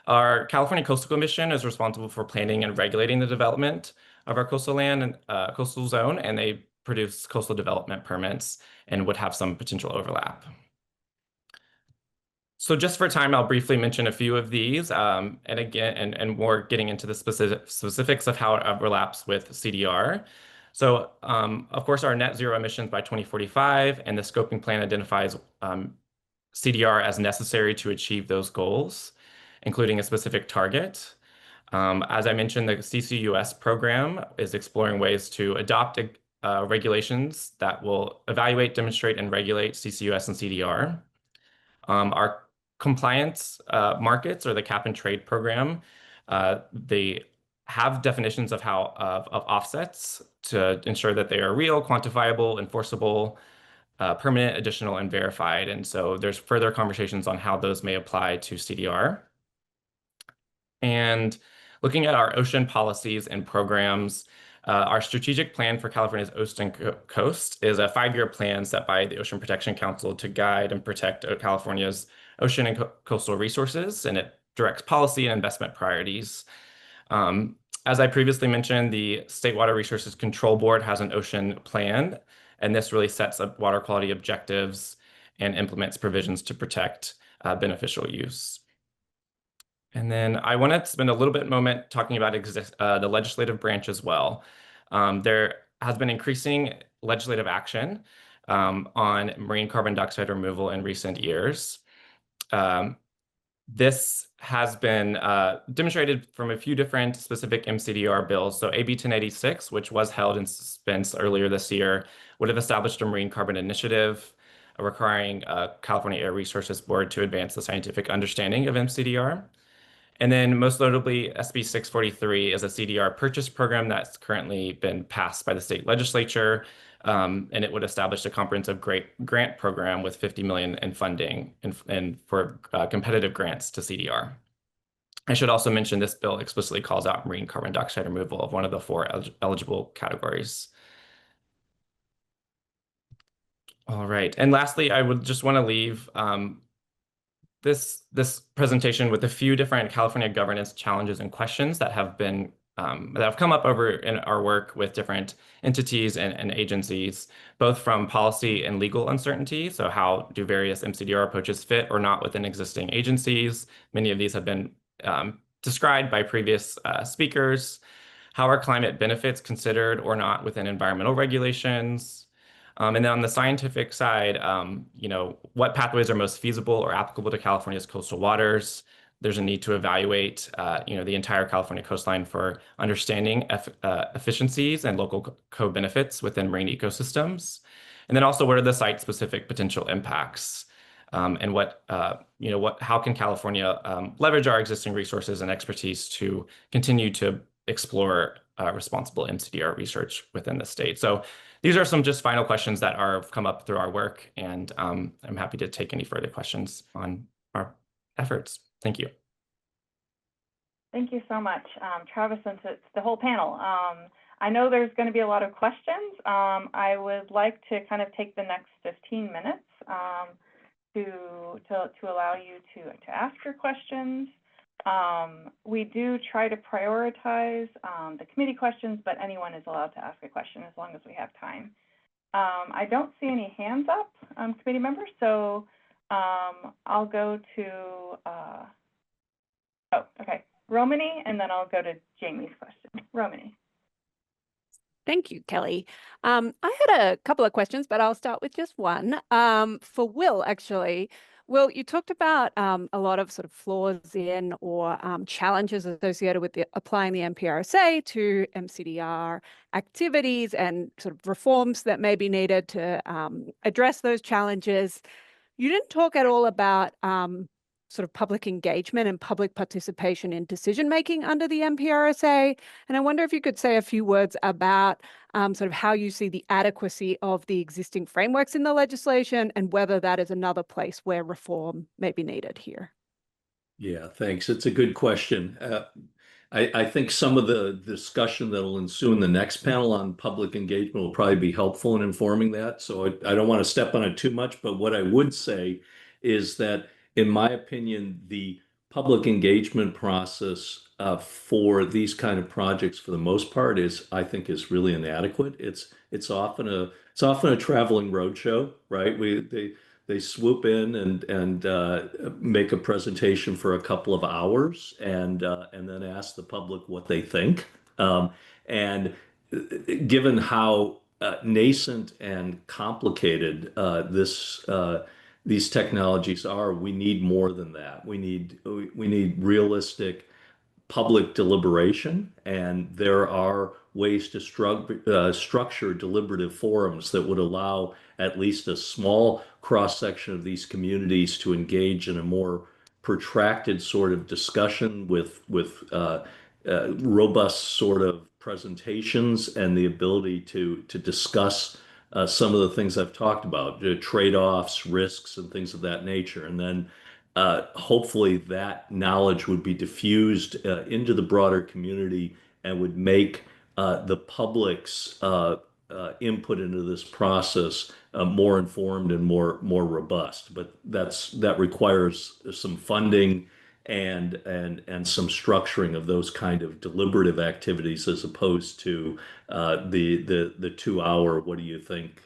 Our California Coastal Commission is responsible for planning and regulating the development of our coastal land and coastal zone, and they produce coastal development permits and would have some potential overlap. So just for time, I'll briefly mention a few of these, and again, and more getting into the specifics of how it overlaps with CDR. So, of course, our net zero emissions by 2045, and the scoping plan identifies CDR as necessary to achieve those goals, including a specific target. As I mentioned, the CCUS program is exploring ways to adopt regulations that will evaluate, demonstrate, and regulate CCUS and CDR. Our compliance markets, or the cap and trade program, they have definitions of offsets to ensure that they are real, quantifiable, enforceable, permanent, additional, and verified. And so there's further conversations on how those may apply to CDR. And looking at our ocean policies and programs, our strategic plan for California's ocean coast is a 5-year plan set by the Ocean Protection Council to guide and protect California's ocean and coastal resources, and it directs policy and investment priorities. As I previously mentioned, the State Water Resources Control Board has an ocean plan, and this really sets up water quality objectives and implements provisions to protect beneficial use. And then I want to spend a little bit moment talking about the legislative branch as well. There has been increasing legislative action on marine carbon dioxide removal in recent years. This has been demonstrated from a few different specific mCDR bills. So AB 1086, which was held in suspense earlier this year, would have established a marine carbon initiative requiring California Air Resources Board to advance the scientific understanding of mCDR. And then most notably, SB 643 is a CDR purchase program that's currently been passed by the state legislature, and it would establish a comprehensive grant program with $50 million in funding and for competitive grants to CDR. I should also mention this bill explicitly calls out marine carbon dioxide removal of one of the 4 eligible categories. All right, and lastly, I would just want to leave this presentation with a few different California governance challenges and questions that have been that have come up over in our work with different entities and agencies, both from policy and legal uncertainty. So how do various mCDR approaches fit or not within existing agencies? Many of these have been described by previous speakers. How are climate benefits considered or not within environmental regulations? And then on the scientific side, what pathways are most feasible or applicable to California's coastal waters? There's a need to evaluate, the entire California coastline for understanding efficiencies and local co-benefits within marine ecosystems. And then also, what are the site-specific potential impacts? And how can California leverage our existing resources and expertise to continue to explore responsible mCDR research within the state? So these are some just final questions that have come up through our work, and I'm happy to take any further questions on our efforts. Thank you. Thank you so much, Travis, and to the whole panel. I know there's going to be a lot of questions. I would like to kind of take the next 15 minutes to allow you to ask your questions. We do try to prioritize the committee questions, but anyone is allowed to ask a question as long as we have time. I don't see any hands up, committee members, so I'll go to, okay, Romani, and then I'll go to Jamie's question. Romani. Thank you, Kelly. I had a couple of questions, but I'll start with just one. For Will, actually. Will, you talked about a lot of sort of flaws in or challenges associated with applying the MPRSA to mCDR activities and sort of reforms that may be needed to address those challenges. You didn't talk at all about sort of public engagement and public participation in decision-making under the MPRSA. And I wonder if you could say a few words about sort of how you see the adequacy of the existing frameworks in the legislation and whether that is another place where reform may be needed here. Yeah, thanks. It's a good question. I think some of the discussion that'll ensue in the next panel on public engagement will probably be helpful in informing that. So I don't want to step on it too much, but what I would say is that, in my opinion, the public engagement process for these kind of projects, for the most part, I think is really inadequate. It's often a traveling roadshow, right? They swoop in and make a presentation for a couple of hours and then ask the public what they think. And given how nascent and complicated these technologies are, we need more than that. We need realistic public deliberation, and there are ways to structure deliberative forums that would allow at least a small cross-section of these communities to engage in a more protracted sort of discussion with robust sort of presentations and the ability to discuss some of the things I've talked about, trade-offs, risks, and things of that nature. And then hopefully that knowledge would be diffused into the broader community and would make the public's input into this process more informed and more robust. But that requires some funding and some structuring of those kind of deliberative activities, as opposed to the 2 hour what do you think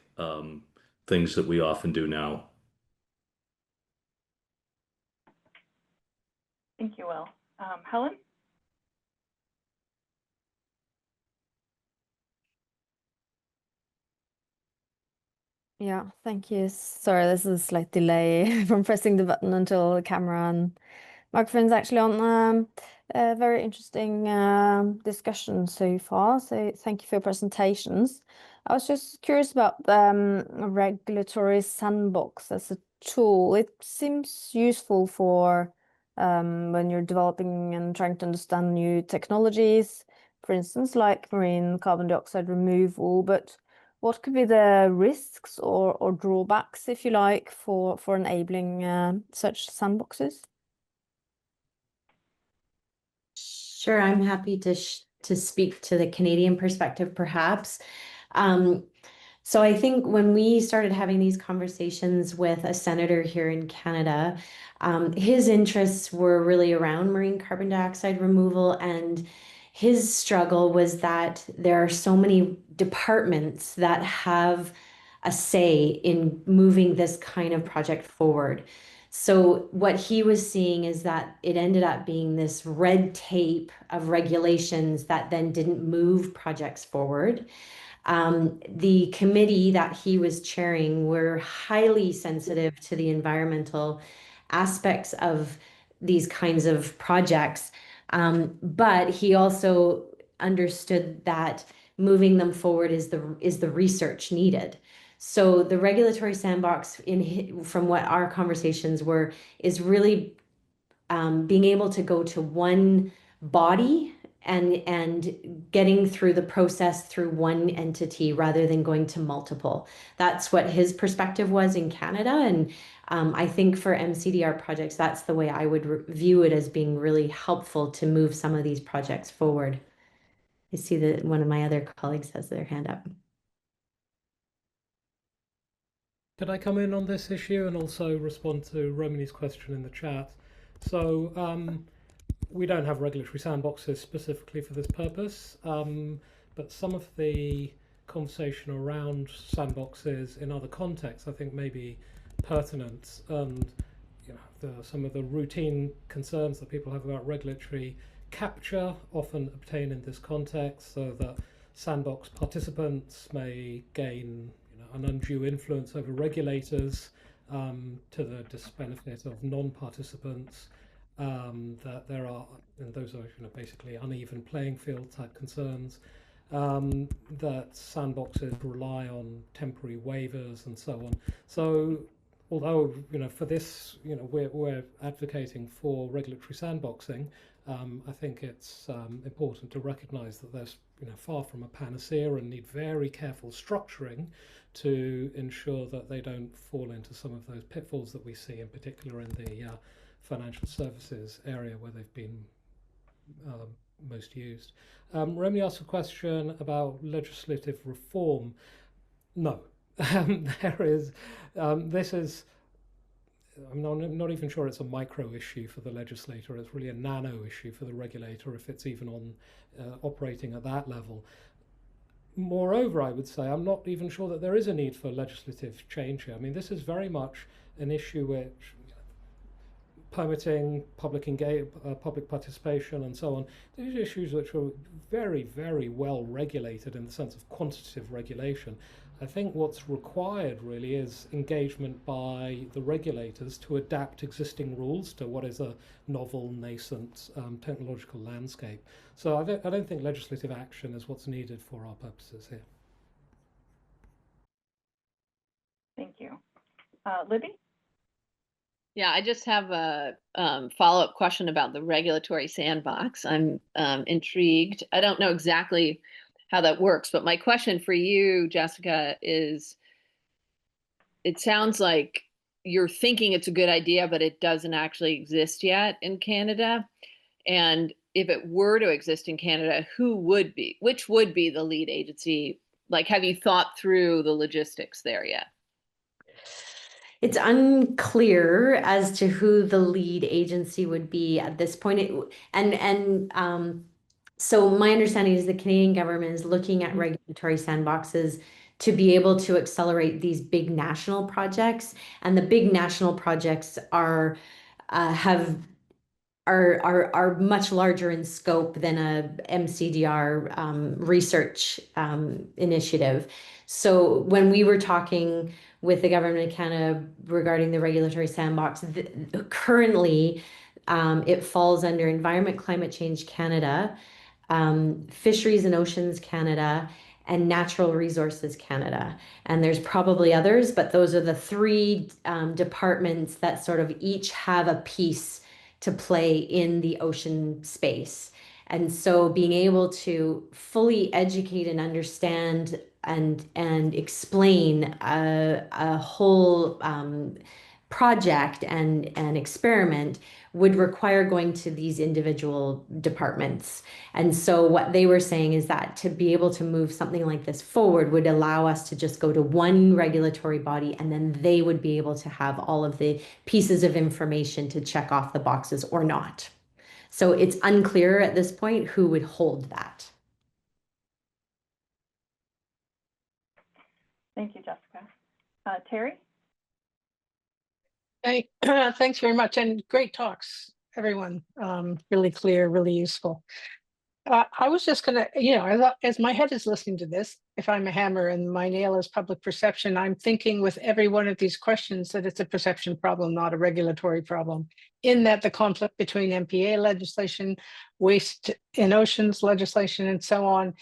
things that we often do now. Thank you, Will. Helen? Yeah, thank you. Sorry, this is a slight delay from pressing the button until the camera and microphone's actually on. A very interesting discussion so far. So thank you for your presentations. I was just curious about the regulatory sandbox as a tool. It seems useful for when you're developing and trying to understand new technologies, for instance, like marine carbon dioxide removal, but what could be the risks or drawbacks, if you like, for enabling such sandboxes? Sure, I'm happy to speak to the Canadian perspective, perhaps. So I think when we started having these conversations with a senator here in Canada, his interests were really around marine carbon dioxide removal, and his struggle was that there are so many departments that have a say in moving this kind of project forward. So what he was seeing is that it ended up being this red tape of regulations that then didn't move projects forward. The committee that he was chairing were highly sensitive to the environmental aspects of these kinds of projects. But he also understood that moving them forward is the research needed. So the regulatory sandbox, from what our conversations were, is really being able to go to one body and getting through the process through one entity rather than going to multiple. That's what his perspective was in Canada. And I think for mCDR projects, that's the way I would view it, as being really helpful to move some of these projects forward. I see that one of my other colleagues has their hand up. Could I come in on this issue and also respond to Romany's question in the chat? So we don't have regulatory sandboxes specifically for this purpose, but some of the conversation around sandboxes in other contexts I think may be pertinent, and some of the routine concerns that people have about regulatory capture often obtain in this context, so that sandbox participants may gain an undue influence over regulators to the disbenefit of non-participants. That there are, and those are basically uneven playing field type concerns, that sandboxes rely on temporary waivers and so on. So although for this we're advocating for regulatory sandboxing, I think it's important to recognize that there's far from a panacea and need very careful structuring to ensure that they don't fall into some of those pitfalls that we see, in particular in the financial services area where they've been most used. Romney asked a question about legislative reform. No, there is. This is. I'm not even sure it's a micro issue for the legislator. It's really a nano issue for the regulator, if it's even on operating at that level. Moreover, I would say I'm not even sure that there is a need for legislative change here. I mean, this is very much an issue which permitting, public participation, and so on. These are issues which are very, very well regulated in the sense of quantitative regulation. I think what's required really is engagement by the regulators to adapt existing rules to what is a novel, nascent technological landscape. So I don't think legislative action is what's needed for our purposes here. Thank you. Libby? Yeah, I just have a follow-up question about the regulatory sandbox. I'm intrigued. I don't know exactly how that works, but my question for you, Jessica, is it sounds like you're thinking it's a good idea, but it doesn't actually exist yet in Canada. And if it were to exist in Canada, which would be the lead agency? Like, have you thought through the logistics there yet? It's unclear as to who the lead agency would be at this point. So my understanding is the Canadian government is looking at regulatory sandboxes to be able to accelerate these big national projects, and the big national projects are much larger in scope than a mCDR research initiative. So when we were talking with the government of Canada regarding the regulatory sandbox, currently it falls under Environment Climate Change Canada, Fisheries and Oceans Canada, and Natural Resources Canada. And there's probably others, but those are the three departments that sort of each have a piece to play in the ocean space. And so being able to fully educate and understand and explain a whole project and experiment would require going to these individual departments. And so what they were saying is that to be able to move something like this forward would allow us to just go to one regulatory body, and then they would be able to have all of the pieces of information to check off the boxes or not. So it's unclear at this point who would hold that. Thank you, Jessica. Terry? Hey, thanks very much, and great talks, everyone. Really clear, really useful. I was just gonna, as my head is listening to this, if I'm a hammer and my nail is public perception, I'm thinking with every one of these questions that it's a perception problem, not a regulatory problem, in that the conflict between MPA legislation, waste in oceans legislation, and so on,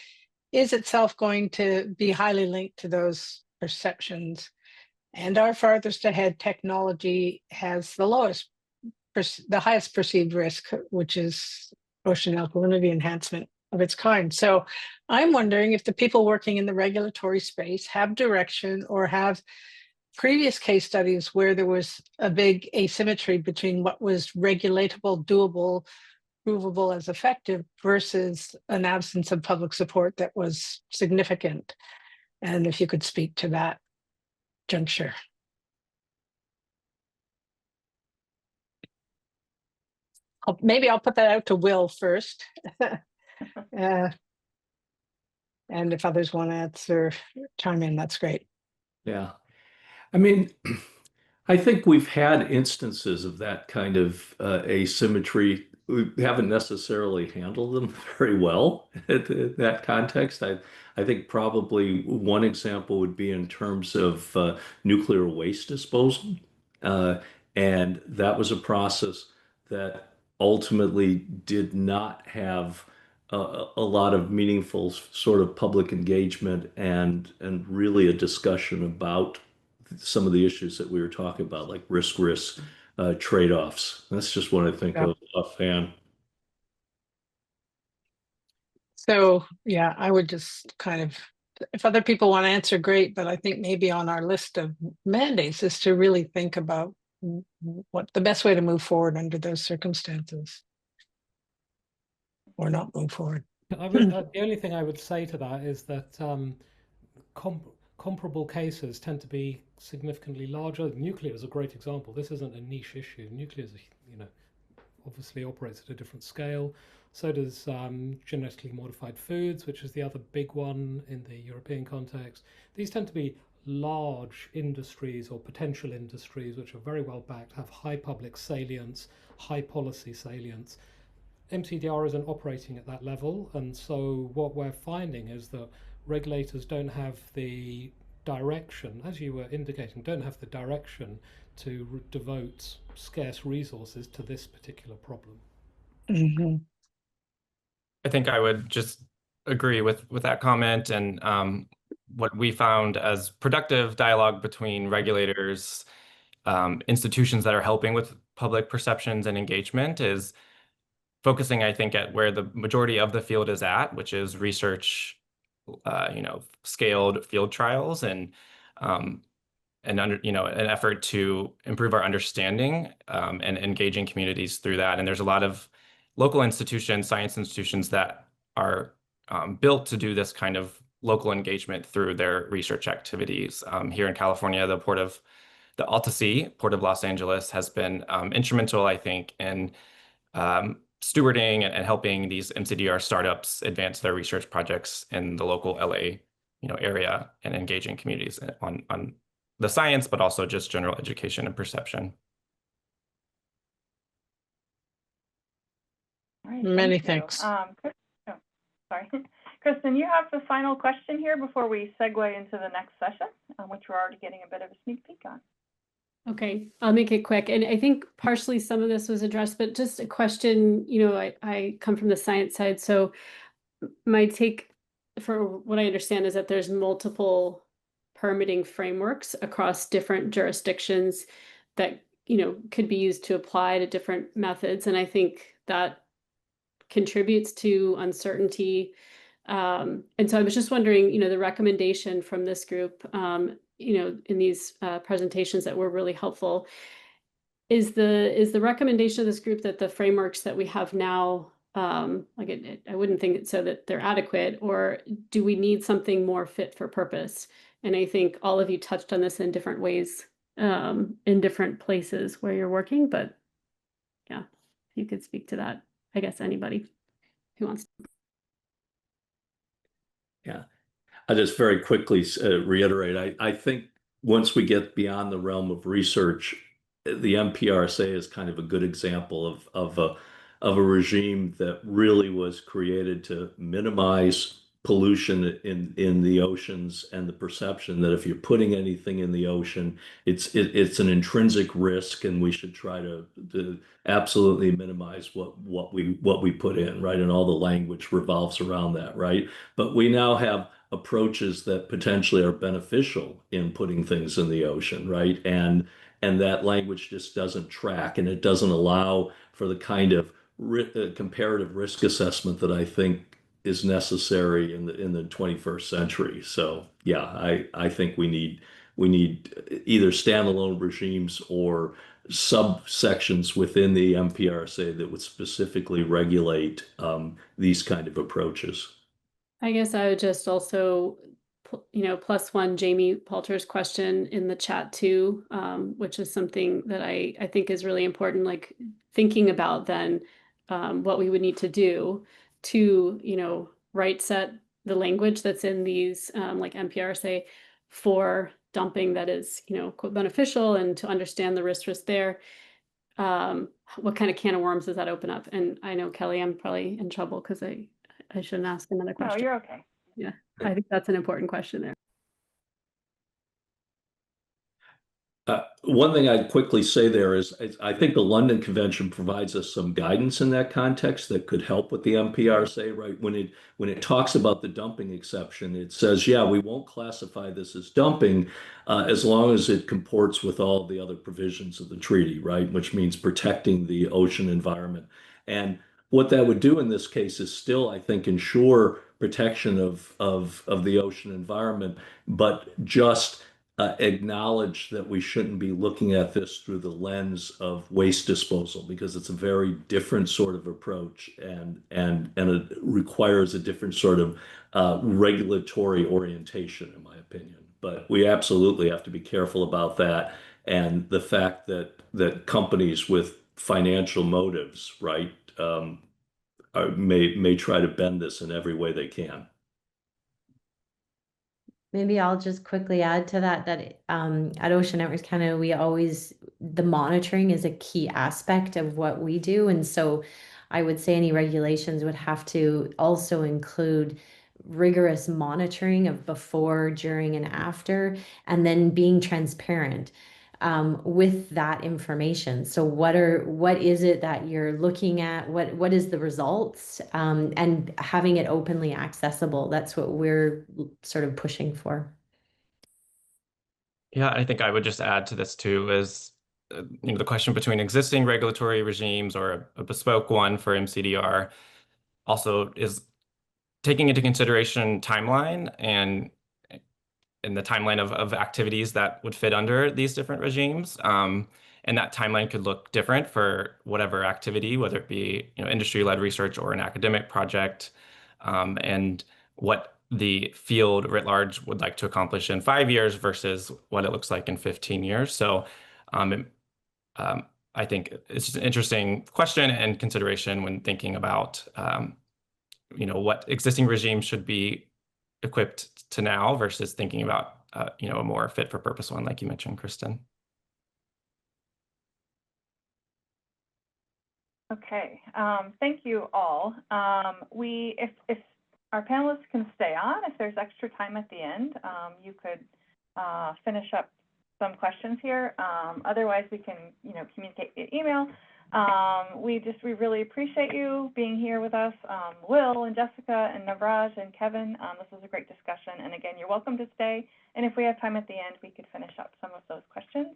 is itself going to be highly linked to those perceptions. And our farthest ahead technology has the highest perceived risk, which is ocean alkalinity enhancement of its kind. So I'm wondering if the people working in the regulatory space have direction or have previous case studies where there was a big asymmetry between what was regulatable, doable, provable as effective versus an absence of public support that was significant. And if you could speak to that juncture. Maybe I'll put that out to Will first. And if others want to answer, chime in, that's great. Yeah. I mean, I think we've had instances of that kind of asymmetry. We haven't necessarily handled them very well in that context. I think probably one example would be in terms of nuclear waste disposal. Uh, and that was a process that ultimately did not have a lot of meaningful sort of public engagement and really a discussion about some of the issues that we were talking about, like risk trade-offs. That's just what I think of offhand. So yeah, I would just kind of, if other people want to answer, great, but I think maybe on our list of mandates is to really think about what the best way to move forward under those circumstances, or not move forward. The only thing I would say to that is that comparable cases tend to be significantly larger. Nuclear is a great example. This isn't a niche issue. Nuclear is, obviously operates at a different scale. So does genetically modified foods, which is the other big one in the European context. These tend to be large industries or potential industries, which are very well backed, have high public salience, high policy salience. mCDR isn't operating at that level, and so what we're finding is that regulators don't have the direction, as you were indicating, don't have the direction to devote scarce resources to this particular problem. Mm-hmm. I think I would just agree with that comment, and what we found as productive dialogue between regulators, institutions that are helping with public perceptions and engagement is focusing, I think, at where the majority of the field is at, which is research, scaled field trials and an effort to improve our understanding and engaging communities through that. And there's a lot of local institutions, science institutions that are built to do this kind of local engagement through their research activities. Here in California, the Port of Los Angeles has been instrumental, I think, in stewarding and helping these mCDR startups advance their research projects in the local LA, area, and engaging communities on the science, but also just general education and perception. All right, Many thanks. Sorry. Kristen, you have the final question here before we segue into the next session, which we're already getting a bit of a sneak peek on. Okay, I'll make it quick. And I think partially some of this was addressed, but just a question, I come from the science side. So my take for what I understand is that there's multiple permitting frameworks across different jurisdictions that, could be used to apply to different methods. And I think that contributes to uncertainty. And so I was just wondering, the recommendation from this group, in these presentations that were really helpful, is the recommendation of this group that the frameworks that we have now, I wouldn't think so that they're adequate, or do we need something more fit for purpose? And I think all of you touched on this in different ways, in different places where you're working, but yeah, if you could speak to that, I guess anybody who wants to. Yeah, I just very quickly reiterate, I think once we get beyond the realm of research, the MPRSA is kind of a good example of a regime that really was created to minimize pollution in the oceans, and the perception that if you're putting anything in the ocean, it's an intrinsic risk, and we should try to absolutely minimize what we put in, right? And all the language revolves around that, right? But we now have approaches that potentially are beneficial in putting things in the ocean, right? And that language just doesn't track, and it doesn't allow for the kind of comparative risk assessment that I think is necessary in the 21st century. So yeah, I think we need either standalone regimes or subsections within the MPRSA that would specifically regulate these kind of approaches. I guess I would just also, plus one Jamie Palter's question in the chat too, which is something that I think is really important, like thinking about then what we would need to do to, right set the language that's in these like MPRSA for dumping that is, quote, beneficial, and to understand the risk there. What kind of can of worms does that open up? And I know, Kelly, I'm probably in trouble because I shouldn't ask another No, question. you're okay. Yeah, I think that's an important question there. One thing I'd quickly say there is I think the London Convention provides us some guidance in that context that could help with the MPRSA, right? When it talks about the dumping exception, it says, yeah, we won't classify this as dumping as long as it comports with all the other provisions of the treaty, right? Which means protecting the ocean environment. And what that would do in this case is still, I think, ensure protection of the ocean environment, but just acknowledge that we shouldn't be looking at this through the lens of waste disposal, because it's a very different sort of approach, and it requires a different sort of regulatory orientation, in my opinion. But we absolutely have to be careful about that, and the fact that companies with financial motives, right, may try to bend this in every way they can. Maybe I'll just quickly add to that at Ocean Networks Canada, the monitoring is a key aspect of what we do. And so I would say any regulations would have to also include rigorous monitoring of before, during, and after, and then being transparent with that information. So what is it that you're looking at? What is the results? And having it openly accessible. That's what we're sort of pushing for. Yeah, I think I would just add to this too is the question between existing regulatory regimes or a bespoke one for mCDR also is taking into consideration timeline and the timeline of activities that would fit under these different regimes. And that timeline could look different for whatever activity, whether it be industry-led research or an academic project, and what the field writ large would like to accomplish in 5 years versus what it looks like in 15 years. So I think it's just an interesting question and consideration when thinking about what existing regimes should be equipped to now versus thinking about a more fit for purpose one, like you mentioned, Kristen. Okay, thank you all. If our panelists can stay on, if there's extra time at the end, you could finish up some questions here. Otherwise, we can communicate via email. We really appreciate you being here with us, Will and Jessica and Navraj and Kevin. This was a great discussion, and again, you're welcome to stay. And if we have time at the end, we could finish up some of those questions.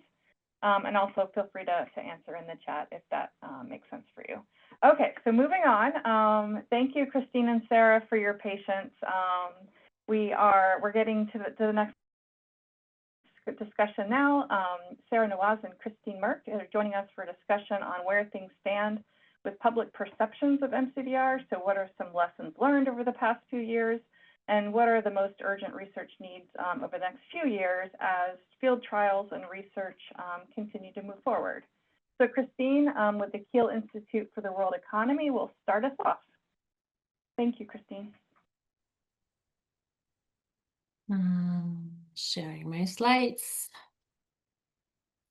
And also feel free to answer in the chat if that makes sense for you. Okay, so moving on. Thank you, Christine and Sarah, for your patience. We're getting to the next discussion now. Sarah Nawaz and Christine Merck are joining us for a discussion on where things stand with public perceptions of mCDR. So what are some lessons learned over the past few years? And what are the most urgent research needs over the next few years as field trials and research continue to move forward? So Christine with the Kiel Institute for the World Economy will start us off. Thank you, Christine. Sharing my slides.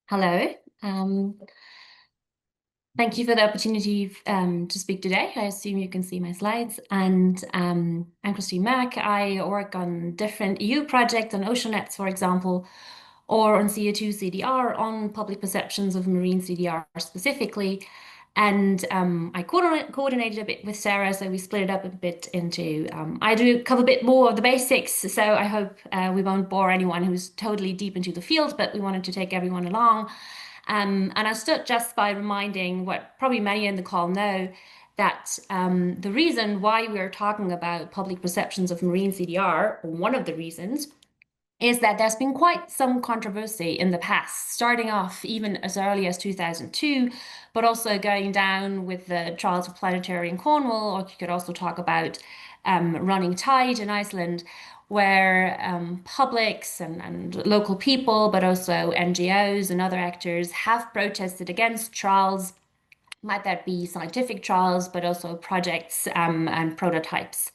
Hello. Thank you for the opportunity to speak today. I assume you can see my slides. And I'm Christine Mack. I work on different EU projects on ocean nets, for example, or on CO2 CDR, on public perceptions of marine CDR specifically. And I coordinated a bit with Sarah, so we split it up a bit into, I do cover a bit more of the basics, so I hope we won't bore anyone who's totally deep into the field, but we wanted to take everyone along. And I start just by reminding what probably many in the call know, that the reason why we are talking about public perceptions of marine CDR, or one of the reasons, is that there's been quite some controversy in the past, starting off even as early as 2002, but also going down with the trials of Planetary in Cornwall, or you could also talk about Running Tide in Iceland, where publics and local people, but also NGOs and other actors have protested against trials. Might that be scientific trials, but also projects and prototypes.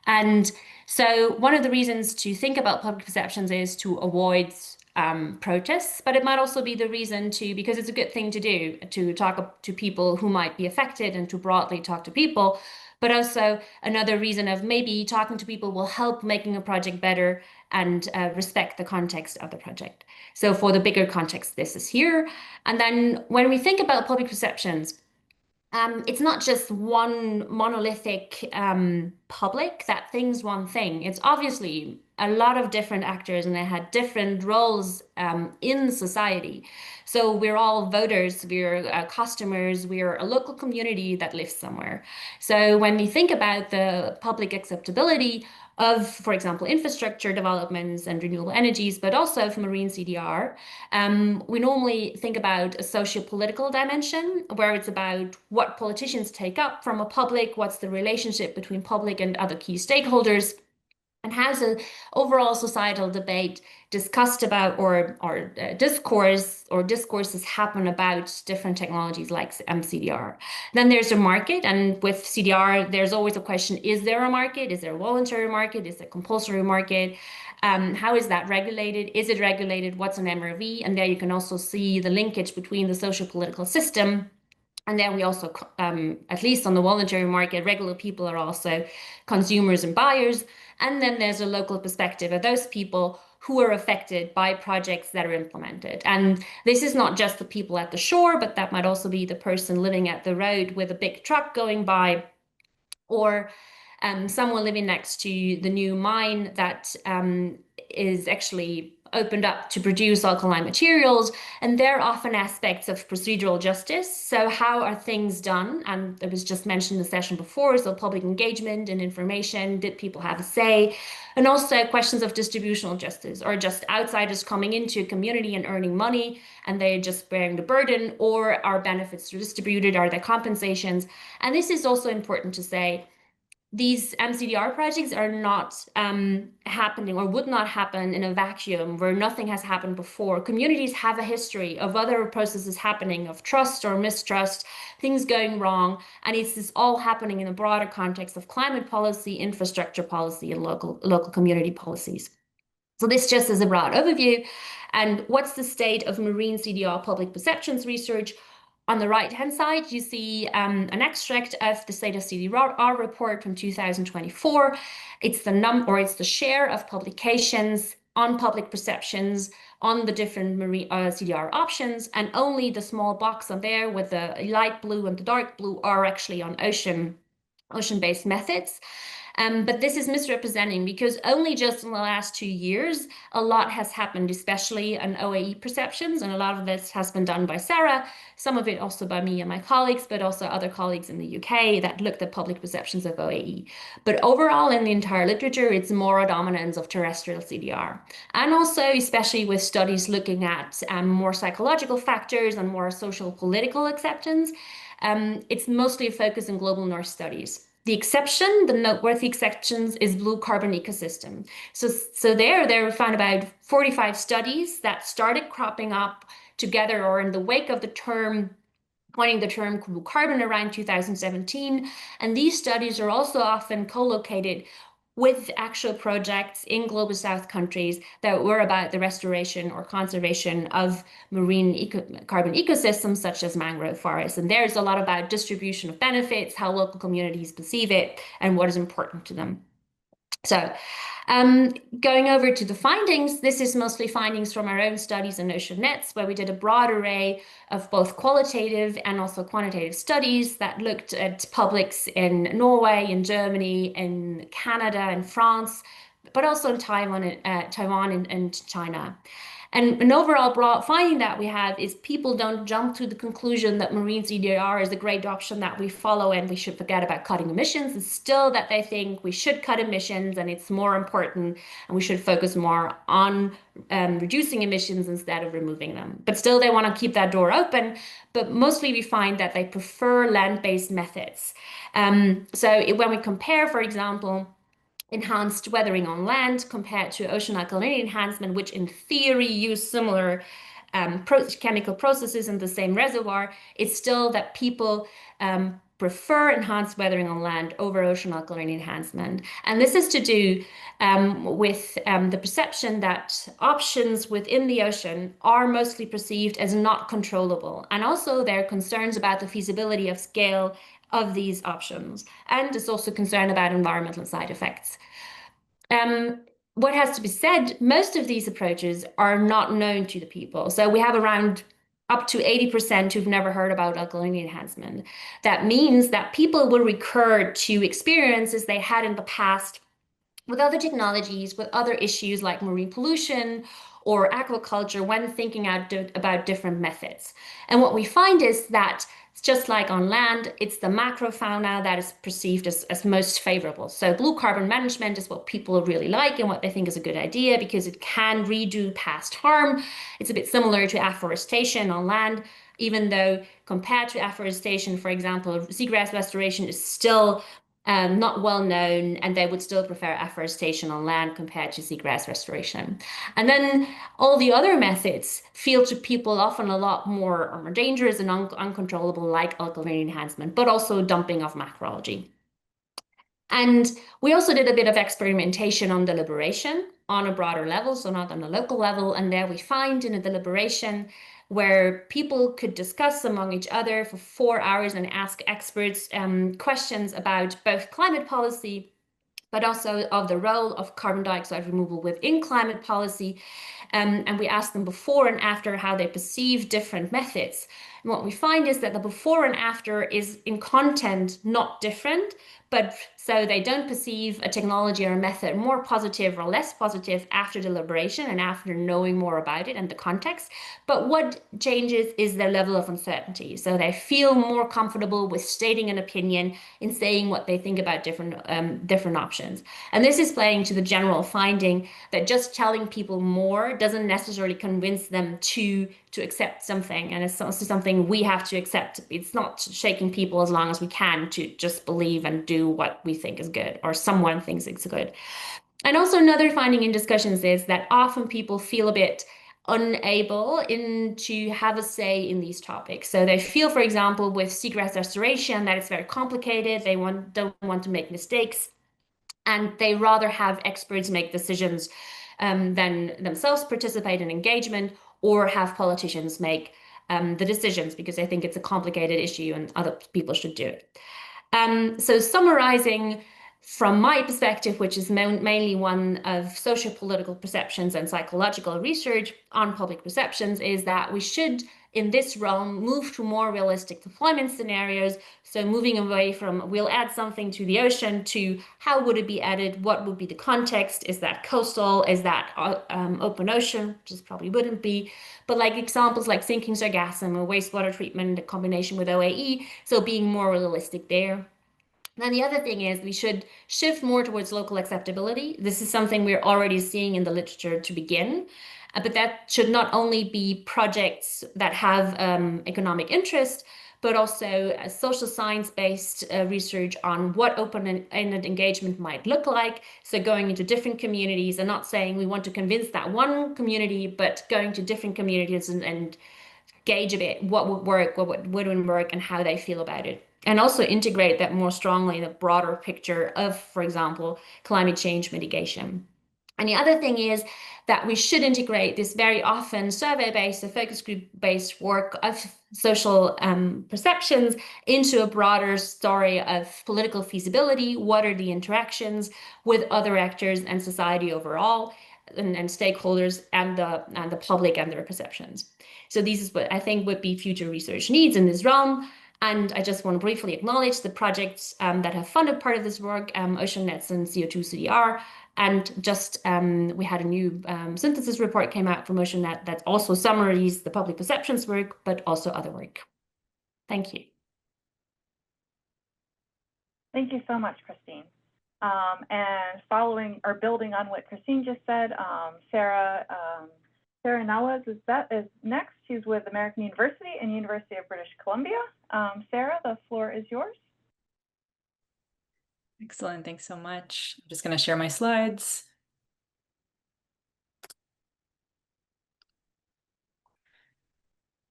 And so one of the reasons to think about public perceptions is to avoid protests, but it might also be the reason to, because it's a good thing to do, to talk to people who might be affected and to broadly talk to people, but also another reason of maybe talking to people will help making a project better and respect the context of the project. So for the bigger context, this is here. And then when we think about public perceptions, it's not just one monolithic public that thinks one thing. It's obviously a lot of different actors, and they had different roles in society. So we're all voters, we're customers, we're a local community that lives somewhere. So when we think about the public acceptability of, for example, infrastructure developments and renewable energies, but also for marine CDR, we normally think about a socio-political dimension, where it's about what politicians take up from a public, what's the relationship between public and other key stakeholders, and how's the overall societal debate discussed about or discourses happen about different technologies like mCDR. Then there's a market, and with CDR, there's always a question, is there a market? Is there a voluntary market? Is there a compulsory market? How is that regulated? Is it regulated? What's an MRV? And there you can also see the linkage between the social political system. And then we also, at least on the voluntary market, regular people are also consumers and buyers. And then there's a local perspective of those people who are affected by projects that are implemented. And this is not just the people at the shore, but that might also be the person living at the road with a big truck going by, or someone living next to the new mine that is actually opened up to produce alkaline materials. And there are often aspects of procedural justice. So how are things done? And it was just mentioned in the session before, so public engagement and information, did people have a say? And also questions of distributional justice, or just outsiders coming into a community and earning money, and they're just bearing the burden, or are benefits distributed, are there compensations? And this is also important to say, these mCDR projects are not happening, or would not happen in a vacuum where nothing has happened before. Communities have a history of other processes happening, of trust or mistrust, things going wrong, and it's this all happening in a broader context of climate policy, infrastructure policy, and local community policies. So this just is a broad overview. And what's the state of marine CDR public perceptions research? On the right-hand side, you see an extract of the State of CDR report from 2024. It's the share of publications on public perceptions on the different marine CDR options, and only the small box on there with the light blue and the dark blue are actually on ocean-based methods. But this is misrepresenting, because only just in the last 2 years, a lot has happened, especially on OAE perceptions. And a lot of this has been done by Sarah, some of it also by me and my colleagues, but also other colleagues in the UK that looked at public perceptions of OAE. But overall, in the entire literature, it's more a dominance of terrestrial CDR. And also, especially with studies looking at more psychological factors and more social political acceptance, it's mostly a focus in global north studies. The exception, the noteworthy exceptions, is blue carbon ecosystem. So there we found about 45 studies that started cropping up together or in the wake of the term coining the term blue carbon around 2017. And these studies are also often co-located with actual projects in global south countries that were about the restoration or conservation of marine carbon ecosystems such as mangrove forests. And there's a lot about distribution of benefits, how local communities perceive it, and what is important to them. So going over to the findings, this is mostly findings from our own studies in Ocean Nets, where we did a broad array of both qualitative and also quantitative studies that looked at publics in Norway, in Germany, in Canada, in France, but also in Taiwan and China. And an overall broad finding that we have is people don't jump to the conclusion that marine CDR is a great option that we follow and we should forget about cutting emissions. It's still that they think we should cut emissions and it's more important and we should focus more on reducing emissions instead of removing them. But still they want to keep that door open. But mostly we find that they prefer land-based methods. So when we compare, for example, enhanced weathering on land compared to ocean alkalinity enhancement, which in theory use similar chemical processes in the same reservoir, it's still that people prefer enhanced weathering on land over ocean alkalinity enhancement. And this is to do with the perception that options within the ocean are mostly perceived as not controllable. And also there are concerns about the feasibility of scale of these options. And there's also concern about environmental side effects. What has to be said, most of these approaches are not known to the people. So we have around up to 80% who've never heard about alkalinity enhancement. That means that people will recur to experiences they had in the past with other technologies, with other issues like marine pollution or aquaculture when thinking about different methods. And what we find is that just like on land, it's the macrofauna that is perceived as most favorable. So blue carbon management is what people really like and what they think is a good idea because it can redo past harm. It's a bit similar to afforestation on land, even though compared to afforestation, for example, seagrass restoration is still not well known, and they would still prefer afforestation on land compared to seagrass restoration. And then all the other methods feel to people often a lot more dangerous and uncontrollable, like alkalinity enhancement, but also dumping of macroalgae. And we also did a bit of experimentation on deliberation on a broader level, so not on a local level. And there we find in a deliberation where people could discuss among each other for 4 hours and ask experts questions about both climate policy, but also of the role of carbon dioxide removal within climate policy. And we asked them before and after how they perceive different methods. And what we find is that the before and after is in content not different, but so they don't perceive a technology or a method more positive or less positive after deliberation and after knowing more about it and the context. But what changes is their level of uncertainty. So they feel more comfortable with stating an opinion in saying what they think about different options. And this is playing to the general finding that just telling people more doesn't necessarily convince them to accept something. And it's also something we have to accept. It's not shaking people as long as we can to just believe and do what we think is good or someone thinks it's good. And also another finding in discussions is that often people feel a bit unable to have a say in these topics. So they feel, for example, with seagrass restoration that it's very complicated. They don't want to make mistakes, and they rather have experts make decisions than themselves participate in engagement or have politicians make the decisions because they think it's a complicated issue and other people should do it. So summarizing from my perspective, which is mainly one of socio-political perceptions and psychological research on public perceptions, is that we should, in this realm, move to more realistic deployment scenarios. So moving away from we'll add something to the ocean to how would it be added? What would be the context? Is that coastal? Is that open ocean? Which probably wouldn't be. But like examples like sinking sargassum or wastewater treatment in combination with OAE. So being more realistic there. Then the other thing is we should shift more towards local acceptability. This is something we're already seeing in the literature to begin, but that should not only be projects that have economic interest, but also social science-based research on what open-ended engagement might look like. So going into different communities and not saying we want to convince that one community, but going to different communities and gauge a bit what would work, what wouldn't work, and how they feel about it. And also integrate that more strongly in the broader picture of, for example, climate change mitigation. And the other thing is that we should integrate this very often survey-based or focus group-based work of social perceptions into a broader story of political feasibility. What are the interactions with other actors and society overall, and stakeholders and the public and their perceptions. So this is what I think would be future research needs in this realm. And I just want to briefly acknowledge the projects that have funded part of this work, Ocean Nets and CO2 CDR. And just we had a new synthesis report came out from Ocean Net that also summarizes the public perceptions work, but also other work. Thank you. Thank you so much, Christine. And following or building on what Christine just said, Sarah Nawaz is next. She's with American University and University of British Columbia. Sarah, the floor is yours. Excellent, thanks so much. I'm just going to share my slides.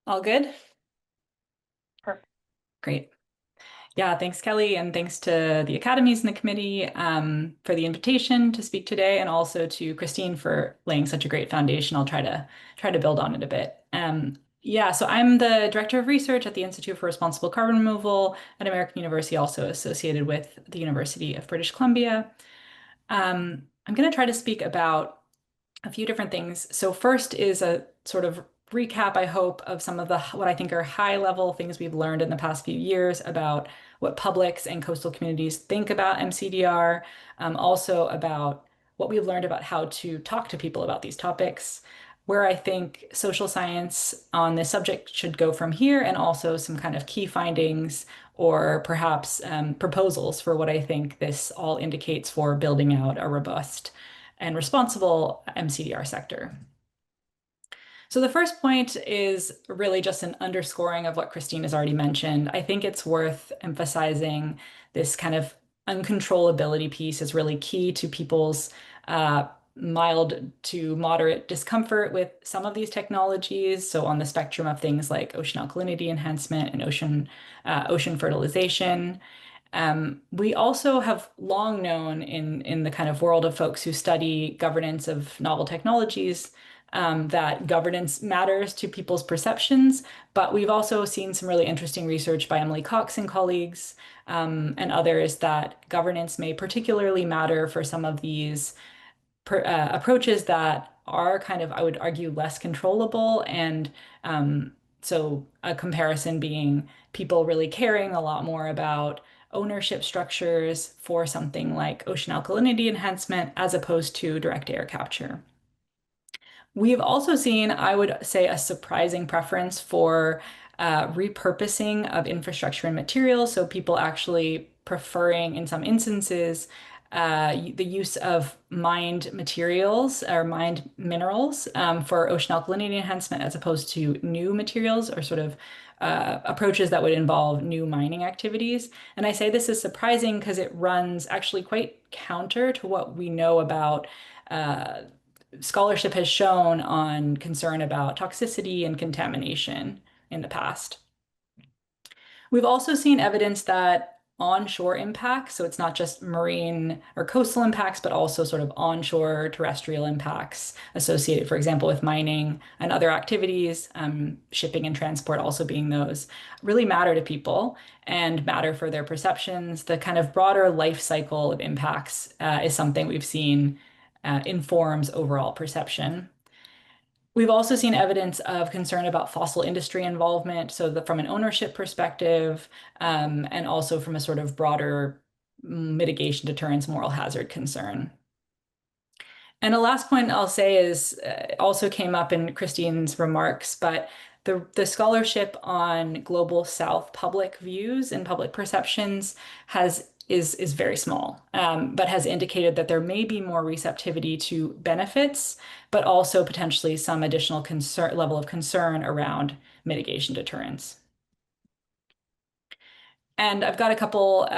All good? Perfect. Great. Yeah, thanks, Kelly, and thanks to the academies and the committee for the invitation to speak today, and also to Christine for laying such a great foundation. I'll try to build on it a bit. Yeah, so I'm the Director of Research at the Institute for Responsible Carbon Removal at American University, also associated with the University of British Columbia. I'm going to try to speak about a few different things. So first is a sort of recap, I hope, of some of what I think are high-level things we've learned in the past few years about what publics and coastal communities think about mCDR, also about what we've learned about how to talk to people about these topics, where I think social science on this subject should go from here, and also some kind of key findings or perhaps proposals for what I think this all indicates for building out a robust and responsible mCDR sector. So the first point is really just an underscoring of what Christine has already mentioned. I think it's worth emphasizing this kind of uncontrollability piece is really key to people's mild to moderate discomfort with some of these technologies. So on the spectrum of things like ocean alkalinity enhancement and ocean fertilization. We also have long known in the kind of world of folks who study governance of novel technologies that governance matters to people's perceptions, but we've also seen some really interesting research by Emily Cox and colleagues and others that governance may particularly matter for some of these approaches that are kind of, I would argue, less controllable. And so a comparison being people really caring a lot more about ownership structures for something like ocean alkalinity enhancement as opposed to direct air capture. We've also seen, I would say, a surprising preference for repurposing of infrastructure and materials. So people actually preferring, in some instances, the use of mined materials or mined minerals for ocean alkalinity enhancement as opposed to new materials or sort of approaches that would involve new mining activities. And I say this is surprising because it runs actually quite counter to what we know about scholarship has shown on concern about toxicity and contamination in the past. We've also seen evidence that onshore impacts, so it's not just marine or coastal impacts, but also sort of onshore terrestrial impacts associated, for example, with mining and other activities, shipping and transport also being those, really matter to people and matter for their perceptions. The kind of broader life cycle of impacts is something we've seen informs overall perception. We've also seen evidence of concern about fossil industry involvement, so from an ownership perspective, and also from a sort of broader mitigation, deterrence, moral hazard concern. And a last point I'll say is also came up in Christine's remarks, but the scholarship on global South public views and public perceptions is very small, but has indicated that there may be more receptivity to benefits, but also potentially some additional level of concern around mitigation deterrence. And I've got a couple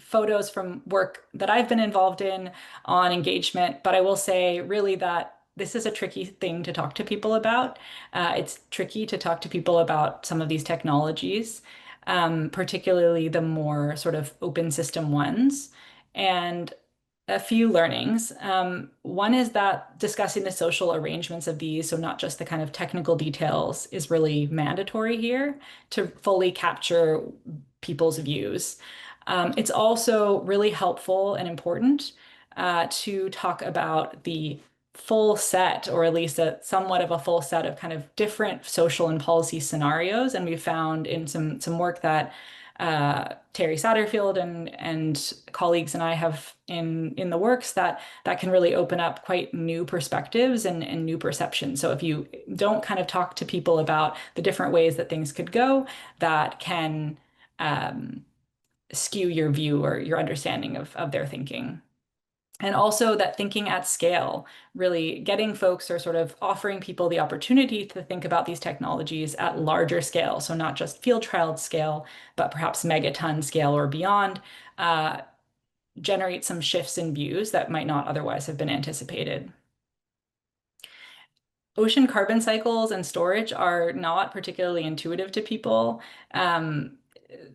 photos from work that I've been involved in on engagement, but I will say really that this is a tricky thing to talk to people about. It's tricky to talk to people about some of these technologies, particularly the more sort of open system ones. And a few learnings. One is that discussing the social arrangements of these, so not just the kind of technical details, is really mandatory here to fully capture people's views. It's also really helpful and important to talk about the full set, or at least somewhat of a full set of kind of different social and policy scenarios. And we found in some work that Terry Satterfield and colleagues and I have in the works that can really open up quite new perspectives and new perceptions. So if you don't kind of talk to people about the different ways that things could go, that can skew your view or your understanding of their thinking. And also that thinking at scale, really getting folks or sort of offering people the opportunity to think about these technologies at larger scale. So not just field trial scale, but perhaps megaton scale or beyond, generate some shifts in views that might not otherwise have been anticipated. Ocean carbon cycles and storage are not particularly intuitive to people.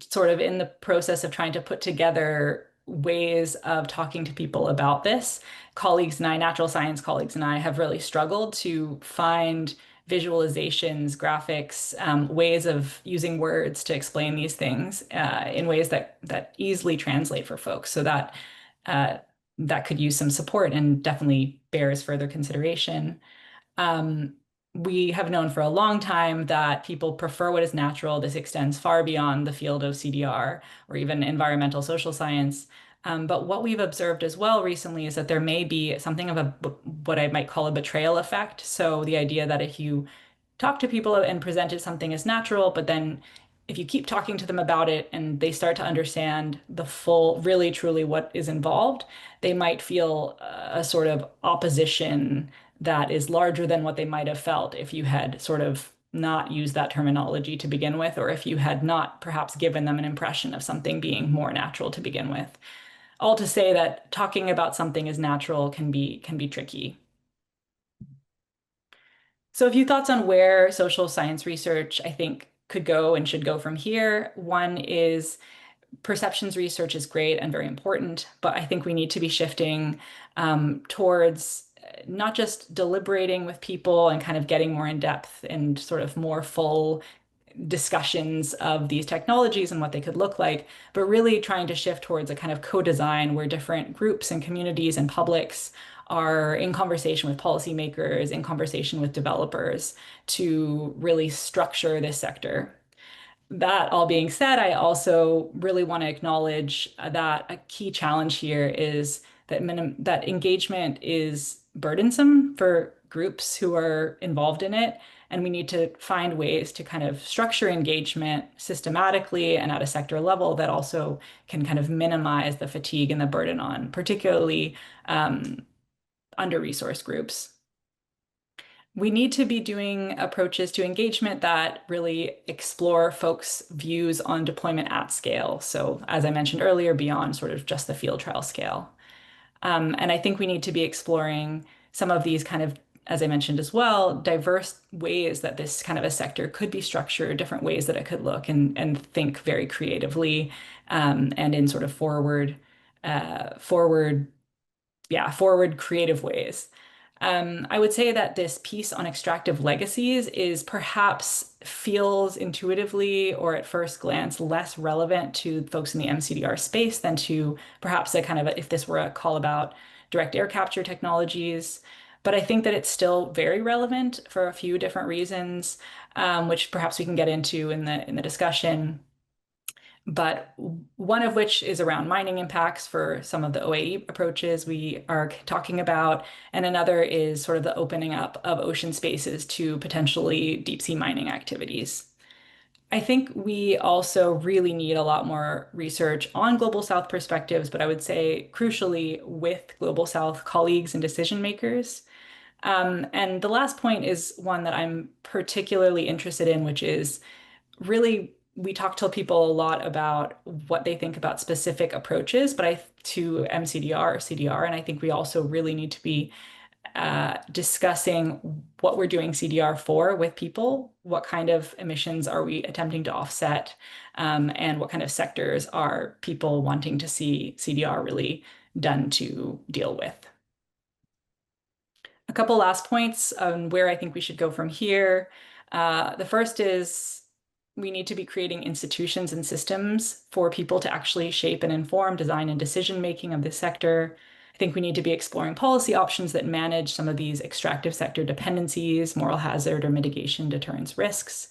Sort of in the process of trying to put together ways of talking to people about this, colleagues and I, natural science colleagues and I, have really struggled to find visualizations, graphics, ways of using words to explain these things in ways that easily translate for folks. So that that could use some support and definitely bears further consideration. We have known for a long time that people prefer what is natural. This extends far beyond the field of CDR or even environmental social science. But what we've observed as well recently is that there may be something of what I might call a betrayal effect. So the idea that if you talk to people and presented something as natural, but then if you keep talking to them about it and they start to understand the full, really, truly what is involved, they might feel a sort of opposition that is larger than what they might have felt if you had sort of not used that terminology to begin with, or if you had not perhaps given them an impression of something being more natural to begin with. All to say that talking about something as natural can be tricky. So a few thoughts on where social science research, I think, could go and should go from here. One is perceptions research is great and very important, but I think we need to be shifting towards not just deliberating with people and kind of getting more in depth and sort of more full discussions of these technologies and what they could look like, but really trying to shift towards a kind of co-design where different groups and communities and publics are in conversation with policymakers, in conversation with developers to really structure this sector. That all being said, I also really want to acknowledge that a key challenge here is that engagement is burdensome for groups who are involved in it, and we need to find ways to kind of structure engagement systematically and at a sector level that also can kind of minimize the fatigue and the burden on particularly under-resourced groups. We need to be doing approaches to engagement that really explore folks' views on deployment at scale. So as I mentioned earlier, beyond sort of just the field trial scale. And I think we need to be exploring some of these kind of, as I mentioned as well, diverse ways that this kind of a sector could be structured, different ways that it could look and think very creatively and in sort of forward creative ways. I would say that this piece on extractive legacies is perhaps feels intuitively or at first glance less relevant to folks in the mCDR space than to perhaps a kind of if this were a call about direct air capture technologies. But I think that it's still very relevant for a few different reasons, which perhaps we can get into in the discussion. But one of which is around mining impacts for some of the OAE approaches we are talking about, and another is sort of the opening up of ocean spaces to potentially deep sea mining activities. I think we also really need a lot more research on Global South perspectives, but I would say crucially with Global South colleagues and decision makers. And the last point is one that I'm particularly interested in, which is really we talk to people a lot about what they think about specific approaches, but to mCDR or CDR, and I think we also really need to be discussing what we're doing CDR for with people, what kind of emissions are we attempting to offset, and what kind of sectors are people wanting to see CDR really done to deal with. A couple last points on where I think we should go from here. The first is we need to be creating institutions and systems for people to actually shape and inform design and decision-making of this sector. I think we need to be exploring policy options that manage some of these extractive sector dependencies, moral hazard or mitigation deterrence risks,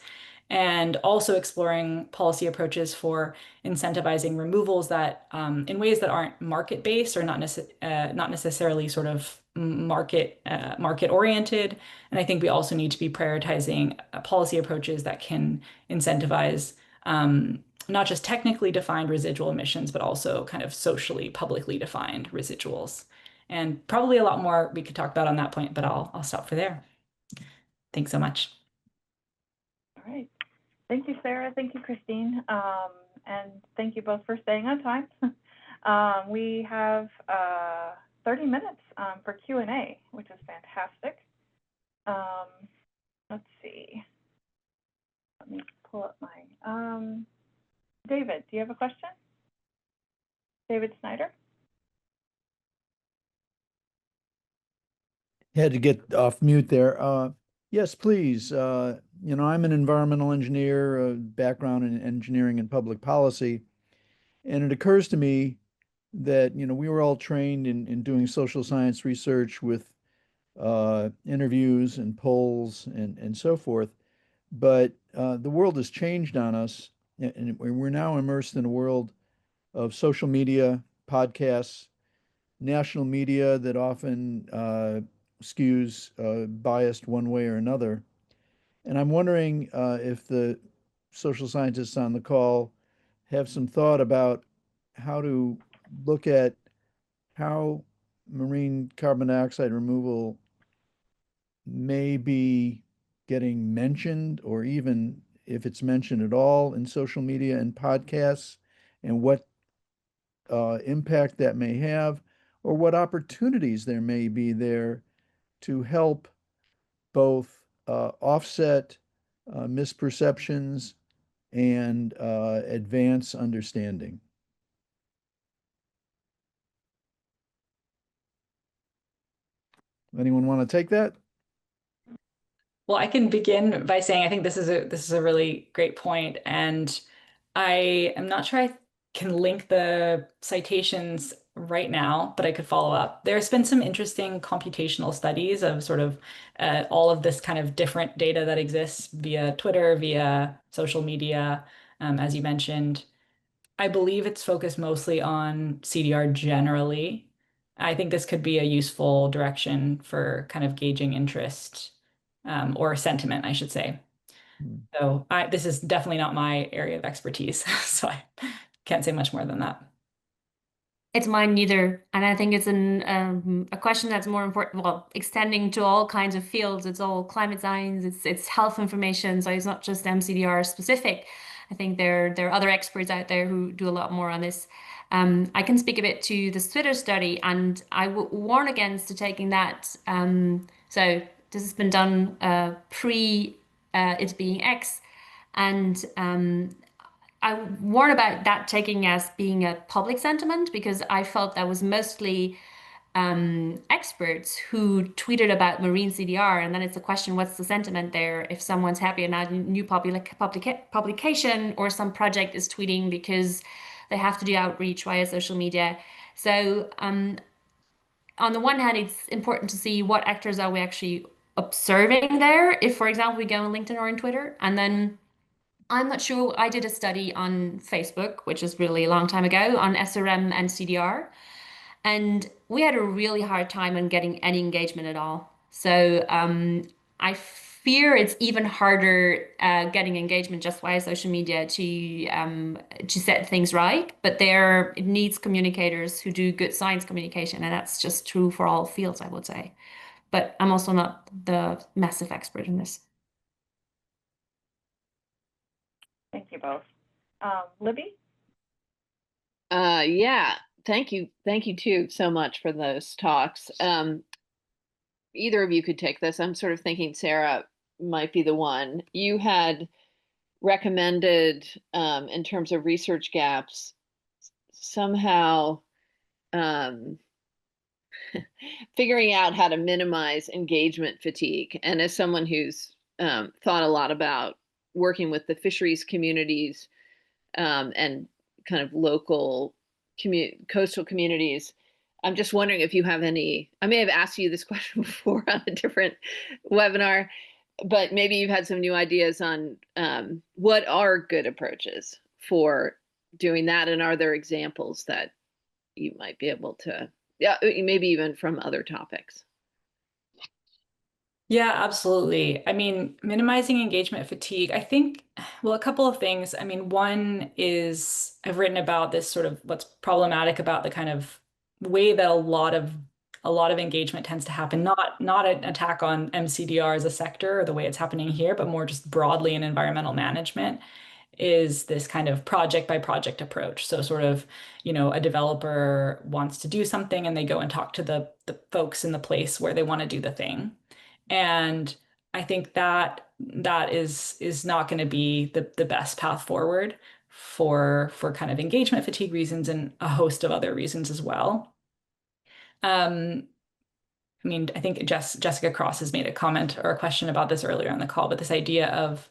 and also exploring policy approaches for incentivizing removals that in ways that aren't market-based or not necessarily sort of market-oriented. And I think we also need to be prioritizing policy approaches that can incentivize not just technically defined residual emissions, but also kind of socially, publicly defined residuals. And probably a lot more we could talk about on that point, but I'll stop for there. Thanks so much. All right. Thank you, Sarah. Thank you, Christine. And thank you both for staying on time. We have 30 minutes for Q&A, which is fantastic. Let's see. Let me pull up my, David, do you have a question? David Snyder? Had to get off mute there. Yes, please. You know, I'm an environmental engineer, background in engineering and public policy. And it occurs to me that, you know, we were all trained in doing social science research with interviews and polls and so forth. But the world has changed on us, and we're now immersed in a world of social media, podcasts, national media that often skews biased one way or another. And I'm wondering if the social scientists on the call have some thought about how to look at how marine carbon dioxide removal may be getting mentioned, or even if it's mentioned at all in social media and podcasts, and what impact that may have, or what opportunities there may be there to help both offset misperceptions and advance understanding. Anyone want to take that? Well, I can begin by saying I think this is a really great point, and I am not sure I can link the citations right now, but I could follow up. There's been some interesting computational studies of sort of all of this kind of different data that exists via Twitter, via social media, as you mentioned. I believe it's focused mostly on CDR generally. I think this could be a useful direction for kind of gauging interest or sentiment, I should say. So this is definitely not my area of expertise, so I can't say much more than that. It's mine neither. And I think it's a question that's more important, well, extending to all kinds of fields. It's all climate science, it's health information, so it's not just mCDR specific. I think there are other experts out there who do a lot more on this. I can speak a bit to this Twitter study, and I would warn against taking that. So this has been done pre it being X, and I warn about that taking as being a public sentiment, because I felt that was mostly experts who tweeted about marine CDR, and then it's a question, what's the sentiment there? If someone's happy about a new publication, or some project is tweeting because they have to do outreach via social media. So on the one hand, it's important to see what actors are we actually observing there. If, for example, we go on LinkedIn or on Twitter, and then I'm not sure. I did a study on Facebook, which is really a long time ago, on SRM and CDR. And we had a really hard time on getting any engagement at all. So I fear it's even harder getting engagement just via social media to set things right. But it needs communicators who do good science communication, and that's just true for all fields, I would say. But I'm also not the massive expert in this. Thank you both. Libby? Yeah, thank you too so much for those talks. either of you could take this. I'm sort of thinking Sarah might be the one. You had recommended, in terms of research gaps, somehow figuring out how to minimize engagement fatigue. And as someone who's thought a lot about working with the fisheries communities and kind of local coastal communities, I'm just wondering if you have any, I may have asked you this question before on a different webinar, but maybe you've had some new ideas on what are good approaches for doing that, and are there examples that you might be able to, yeah, maybe even from other topics? Yeah, absolutely. I mean, minimizing engagement fatigue, I think, well, a couple of things. I mean, one is I've written about this sort of what's problematic about the kind of way that a lot of engagement tends to happen, not an attack on mCDR as a sector or the way it's happening here, but more just broadly in environmental management, is this kind of project by project approach. So sort of, a developer wants to do something and they go and talk to the folks in the place where they want to do the thing. And I think that is not going to be the best path forward for kind of engagement fatigue reasons and a host of other reasons as well. I mean, I think Jessica Cross has made a comment or a question about this earlier on the call, but this idea of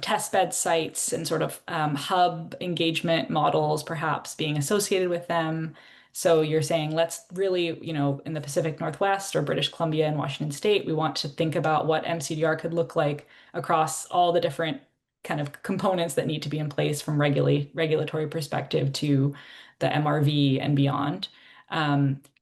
testbed sites and sort of hub engagement models perhaps being associated with them. So you're saying, let's really, in the Pacific Northwest or British Columbia and Washington State, we want to think about what mCDR could look like across all the different kind of components that need to be in place from regulatory perspective to the MRV and beyond.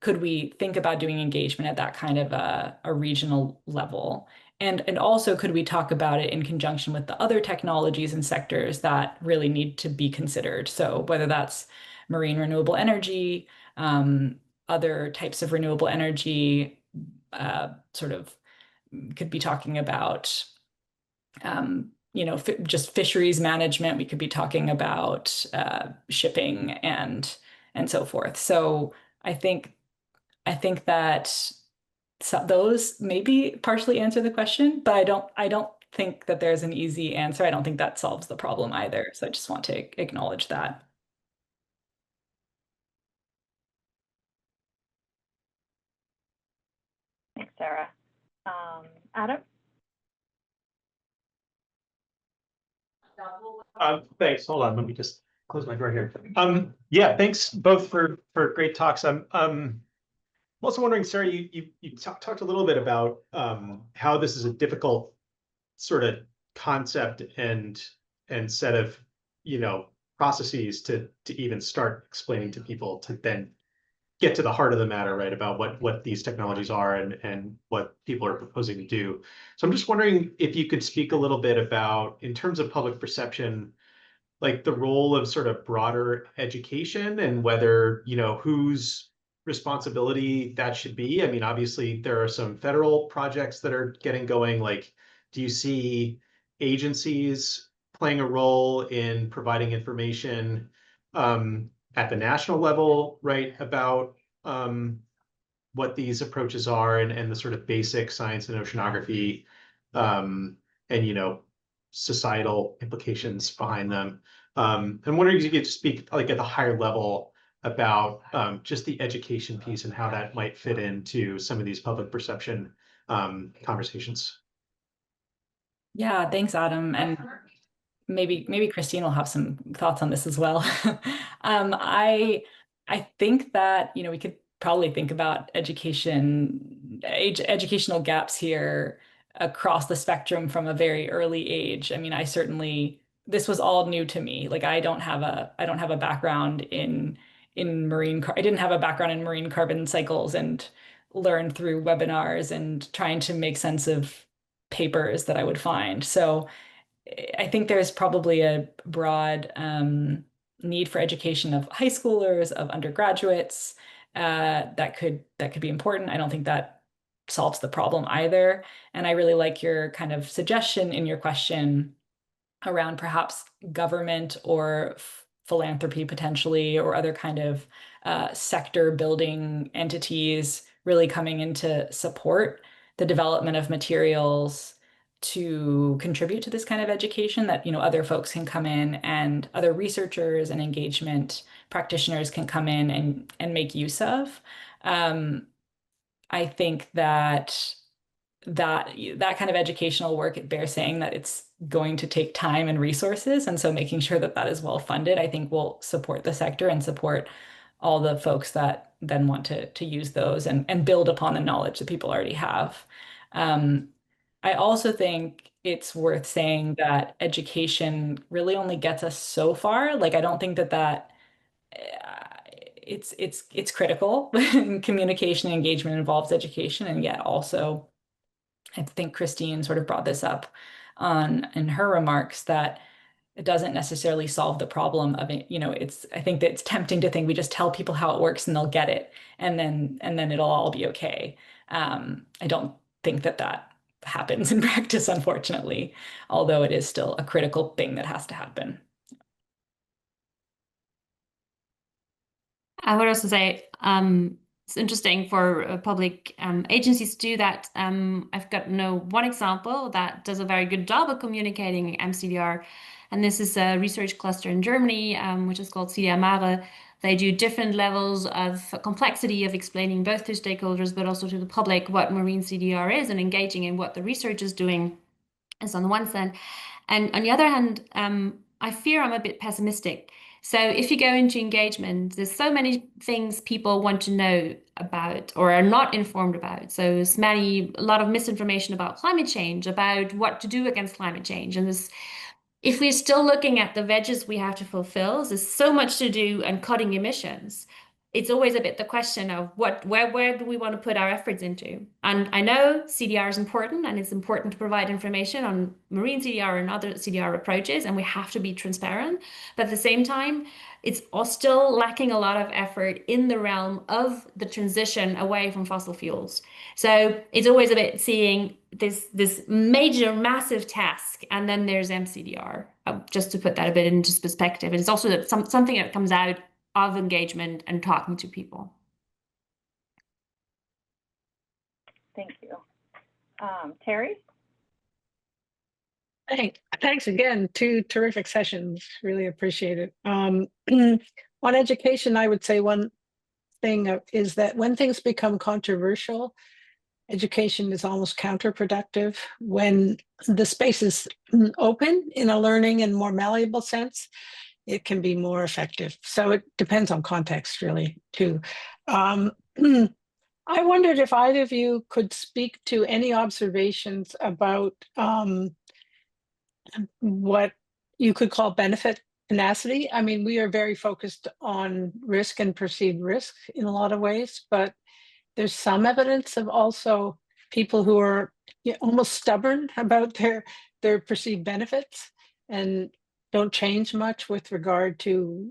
Could we think about doing engagement at that kind of a regional level? And also, could we talk about it in conjunction with the other technologies and sectors that really need to be considered? So whether that's marine renewable energy, other types of renewable energy, sort of could be talking about, just fisheries management. We could be talking about shipping and so forth. So I think that those maybe partially answer the question, but I don't think that there's an easy answer. I don't think that solves the problem either. So I just want to acknowledge that. Thanks, Sarah. Adam? Thanks. Hold on. Let me just close my door here. Yeah, thanks both for great talks. I'm also wondering, Sarah, you talked a little bit about how this is a difficult sort of concept and set of processes to even start explaining to people, to then get to the heart of the matter, right, about what these technologies are and what people are proposing to do. So I'm just wondering if you could speak a little bit about, in terms of public perception, like the role of sort of broader education and whether, whose responsibility that should be. I mean, obviously there are some federal projects that are getting going. Like, do you see agencies playing a role in providing information at the national level, right, about what these approaches are and the sort of basic science and oceanography and societal implications behind them? I'm wondering if you could speak like at a higher level about just the education piece and how that might fit into some of these public perception conversations. Yeah, thanks, Adam. And maybe Christine will have some thoughts on this as well. I think that we could probably think about educational gaps here across the spectrum from a very early age. I mean, this was all new to me. Like I don't have a background in I didn't have a background in marine carbon cycles and learned through webinars and trying to make sense of papers that I would find. So I think there's probably a broad need for education of high schoolers, of undergraduates, that could be important. I don't think that solves the problem either. And I really like your kind of suggestion in your question around perhaps government or philanthropy potentially, or other kind of sector building entities really coming in to support the development of materials to contribute to this kind of education that, other folks can come in and other researchers and engagement practitioners can come in and make use of. I think that kind of educational work, it bears saying that it's going to take time and resources. And so making sure that that is well funded, I think will support the sector and support all the folks that then want to use those and build upon the knowledge that people already have. I also think it's worth saying that education really only gets us so far. Like, I don't think that it's critical. Communication and engagement involves education, and yet also I think Christine sort of brought this up in her remarks, that it doesn't necessarily solve the problem of it. I think that it's tempting to think we just tell people how it works and they'll get it, and then it'll all be okay. I don't think that happens in practice, unfortunately, although it is still a critical thing that has to happen. I would also say it's interesting for public agencies to do that. I've got one example that does a very good job of communicating mCDR, and this is a research cluster in Germany, which is called CDR. They do different levels of complexity of explaining both to stakeholders but also to the public what marine CDR is and engaging in what the research is doing is on the one hand. And on the other hand, I fear I'm a bit pessimistic. So if you go into engagement, there's so many things people want to know about or are not informed about. So there's a lot of misinformation about climate change, about what to do against climate change. And if we're still looking at the wedges we have to fulfill, there's so much to do and cutting emissions. It's always a bit the question of where do we want to put our efforts into? And I know CDR is important, and it's important to provide information on marine CDR and other CDR approaches, and we have to be transparent. But at the same time, it's still lacking a lot of effort in the realm of the transition away from fossil fuels. So it's always a bit seeing this major, massive task, and then there's mCDR, just to put that a bit into perspective. And it's also something that comes out of engagement and talking to people. Thank you. Terry? Thanks again. Two terrific sessions. Really appreciate it. On education, I would say one thing is that when things become controversial, education is almost counterproductive. When the space is open in a learning and more malleable sense, it can be more effective. So it depends on context, really, too. I wondered if either of you could speak to any observations about what you could call benefit tenacity. I mean, we are very focused on risk and perceived risk in a lot of ways, but there's some evidence of also people who are almost stubborn about their perceived benefits and don't change much with regard to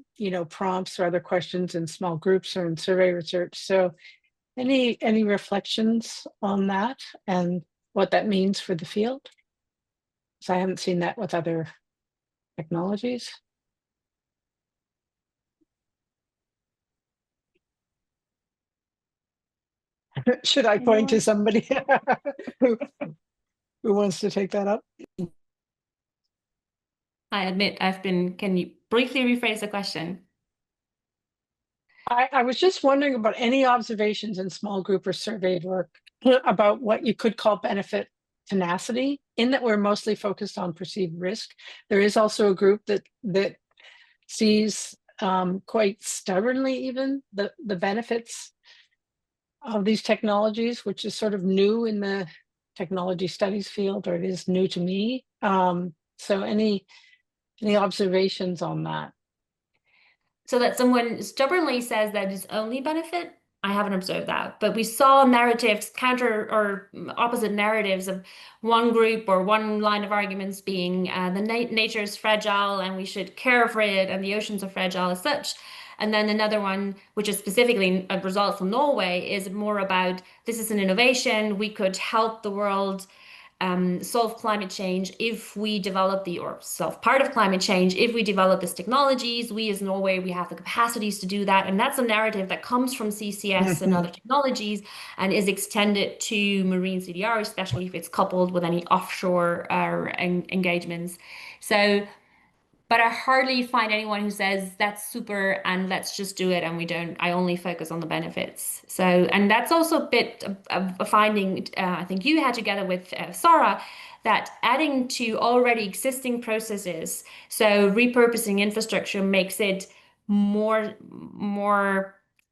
prompts or other questions in small groups or in survey research. So any reflections on that and what that means for the field? So I haven't seen that with other technologies. Should I point to somebody who wants to take that up? I admit can you briefly rephrase the question? I was just wondering about any observations in small group or surveyed work about what you could call benefit tenacity, in that we're mostly focused on perceived risk. There is also a group that sees quite stubbornly even the benefits of these technologies, which is sort of new in the technology studies field, or it is new to me. So any observations on that? So that someone stubbornly says that it's only benefit, I haven't observed that, but we saw narratives, counter or opposite narratives of one group or one line of arguments being nature is fragile and we should care for it, and the oceans are fragile as such. And then another one, which is specifically a result from Norway, is more about this is an innovation, we could help the world solve climate change if we develop or solve part of climate change if we develop these technologies. We as Norway, we have the capacities to do that. And that's a narrative that comes from CCS and other technologies and is extended to marine CDR, especially if it's coupled with any offshore engagements. So, but I hardly find anyone who says that's super and let's just do it and I only focus on the benefits. So, and that's also a bit of a finding I think you had together with Sarah, that adding to already existing processes, so repurposing infrastructure makes it more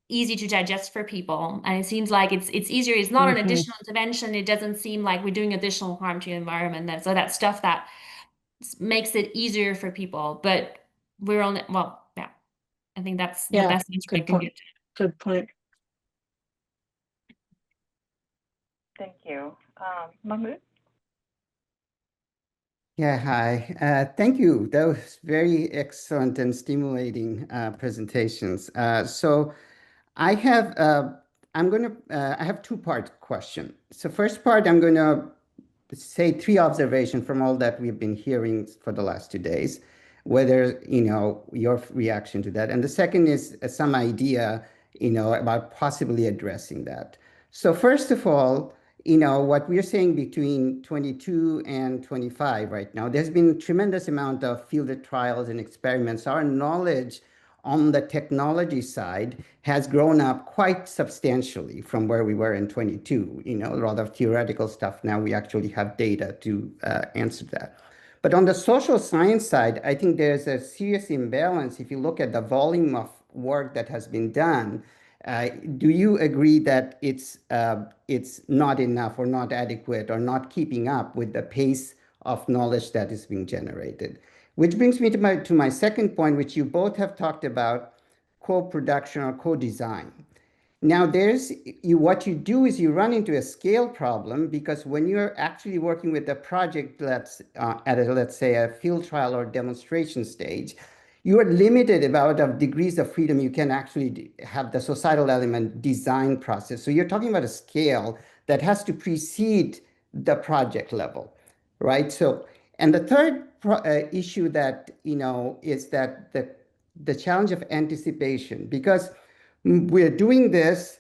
easy to digest for people. And it seems like it's easier. It's not an additional intervention. It doesn't seem like we're doing additional harm to the environment. So that's stuff that makes it easier for people, but we're only, well, yeah, I think that's the best answer I can get. Good point. Thank you. Mahmoud? Yeah, hi. Thank you. That was very excellent and stimulating presentations. So I have, I have two-part question. So first part, I'm going to say three observations from all that we've been hearing for the last 2 days, whether, your reaction to that. And the second is some idea, about possibly addressing that. So first of all, what we're saying between 22 and 25 right now, there's been a tremendous amount of fielded trials and experiments. Our knowledge on the technology side has grown up quite substantially from where we were in 22. A lot of theoretical stuff. Now we actually have data to answer that. But on the social science side, I think there's a serious imbalance. If you look at the volume of work that has been done, do you agree that it's not enough or not adequate or not keeping up with the pace of knowledge that is being generated? Which brings me to my second point, which you both have talked about, co-production or co-design. Now, what you do is you run into a scale problem, because when you're actually working with a project that's let's say a field trial or demonstration stage, you are limited about of degrees of freedom you can actually have the societal element design process. So you're talking about a scale that has to precede the project level, right? So, and the third issue that, is that the challenge of anticipation, because we're doing this,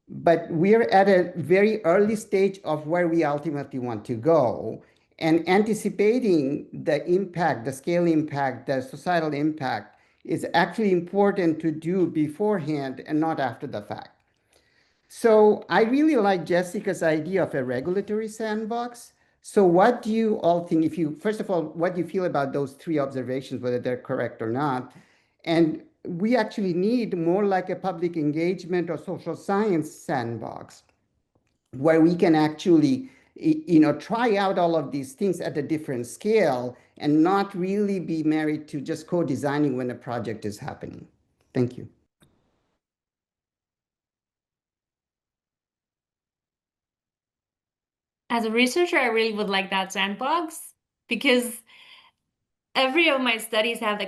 but we're at a very early stage of where we ultimately want to go. And anticipating the impact, the scale impact, the societal impact is actually important to do beforehand and not after the fact. So I really like Jessica's idea of a regulatory sandbox. So what do you all think, first of all, what do you feel about those three observations, whether they're correct or not? And we actually need more like a public engagement or social science sandbox, where we can actually, try out all of these things at a different scale and not really be married to just co-designing when a project is happening. Thank you. As a researcher, I really would like that sandbox, because every of my studies has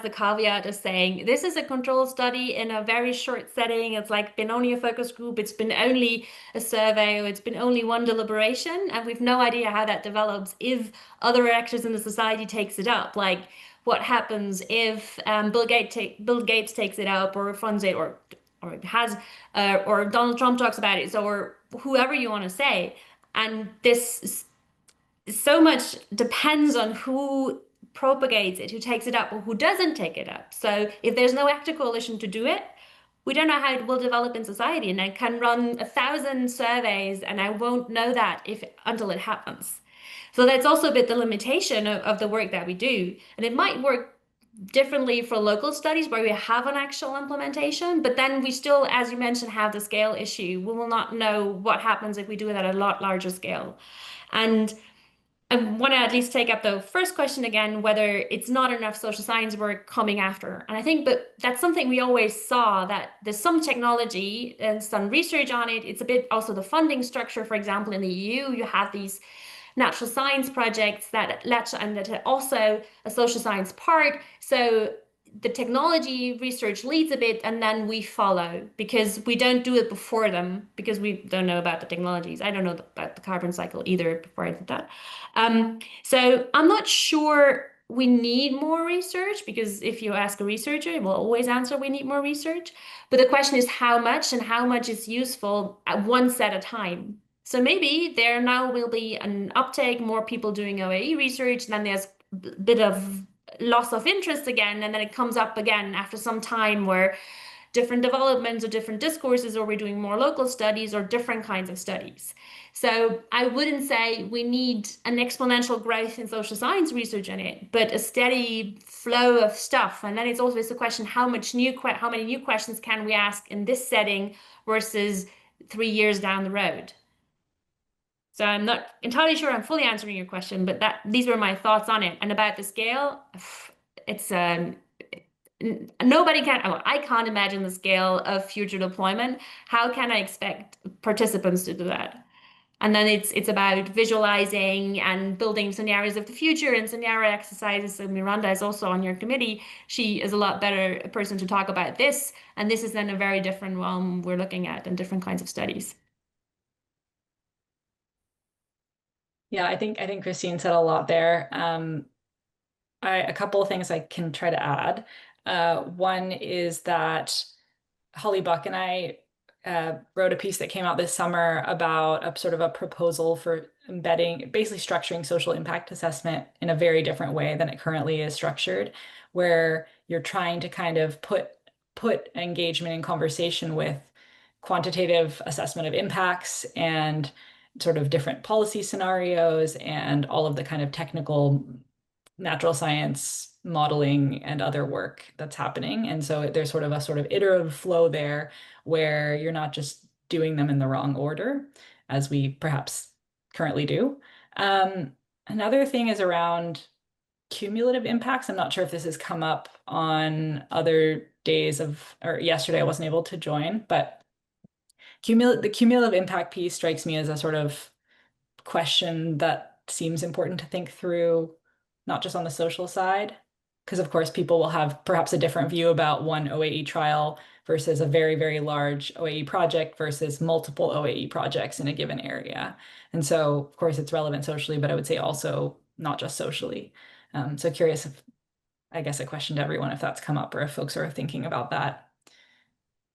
the caveat of saying this is a control study in a very short setting. It's like been only a focus group. It's been only a survey, or it's been only one deliberation, and we've no idea how that develops if other actors in the society takes it up. Like, what happens if Bill Gates takes it up or funds it, or has or Donald Trump talks about it, or whoever you want to say. And this so much depends on who propagates it, who takes it up, or who doesn't take it up. So if there's no actor coalition to do it, we don't know how it will develop in society. And I can run 1,000 surveys and I won't know that until it happens. So that's also a bit the limitation of the work that we do. And it might work differently for local studies where we have an actual implementation, but then we still, as you mentioned, have the scale issue. We will not know what happens if we do it at a lot larger scale. And I want to at least take up the first question again, whether it's not enough social science work coming after. And I think that's something we always saw, that there's some technology and some research on it. It's a bit also the funding structure. For example, in the EU, you have these natural science projects that also a social science part. So the technology research leads a bit and then we follow, because we don't do it before them because we don't know about the technologies. I don't know about the carbon cycle either before I did that. So I'm not sure we need more research, because if you ask a researcher, it will always answer we need more research. But the question is how much, and how much is useful at once at a time. So maybe there now will be an uptake, more people doing OAE research, then there's a bit of loss of interest again, and then it comes up again after some time where different developments or different discourses, or we're doing more local studies or different kinds of studies. So I wouldn't say we need an exponential growth in social science research in it, but a steady flow of stuff. And then it's always the question, how many new questions can we ask in this setting versus 3 years down the road? So I'm not entirely sure I'm fully answering your question, but these were my thoughts on it. And about the scale, it's nobody can, oh, I can't imagine the scale of future deployment. How can I expect participants to do that? And then it's about visualizing and building scenarios of the future and scenario exercises. So Miranda is also on your committee. She is a lot better person to talk about this. And this is then a very different realm we're looking at and different kinds of studies. Yeah, I think Christine said a lot there. A couple of things I can try to add. One is that Holly Buck and I wrote a piece that came out this summer about a sort of a proposal for embedding, basically structuring social impact assessment in a very different way than it currently is structured, where you're trying to kind of put engagement in conversation with quantitative assessment of impacts and sort of different policy scenarios and all of the kind of technical natural science modeling and other work that's happening. And so there's sort of a sort of iterative flow there where you're not just doing them in the wrong order, as we perhaps currently do. Another thing is around cumulative impacts. I'm not sure if this has come up on other days or yesterday I wasn't able to join, but the cumulative impact piece strikes me as a sort of question that seems important to think through, not just on the social side, because of course people will have perhaps a different view about one OAE trial versus a very, very large OAE project versus multiple OAE projects in a given area. And so, of course, it's relevant socially, but I would say also not just socially. So curious if, I guess a question to everyone if that's come up or if folks are thinking about that.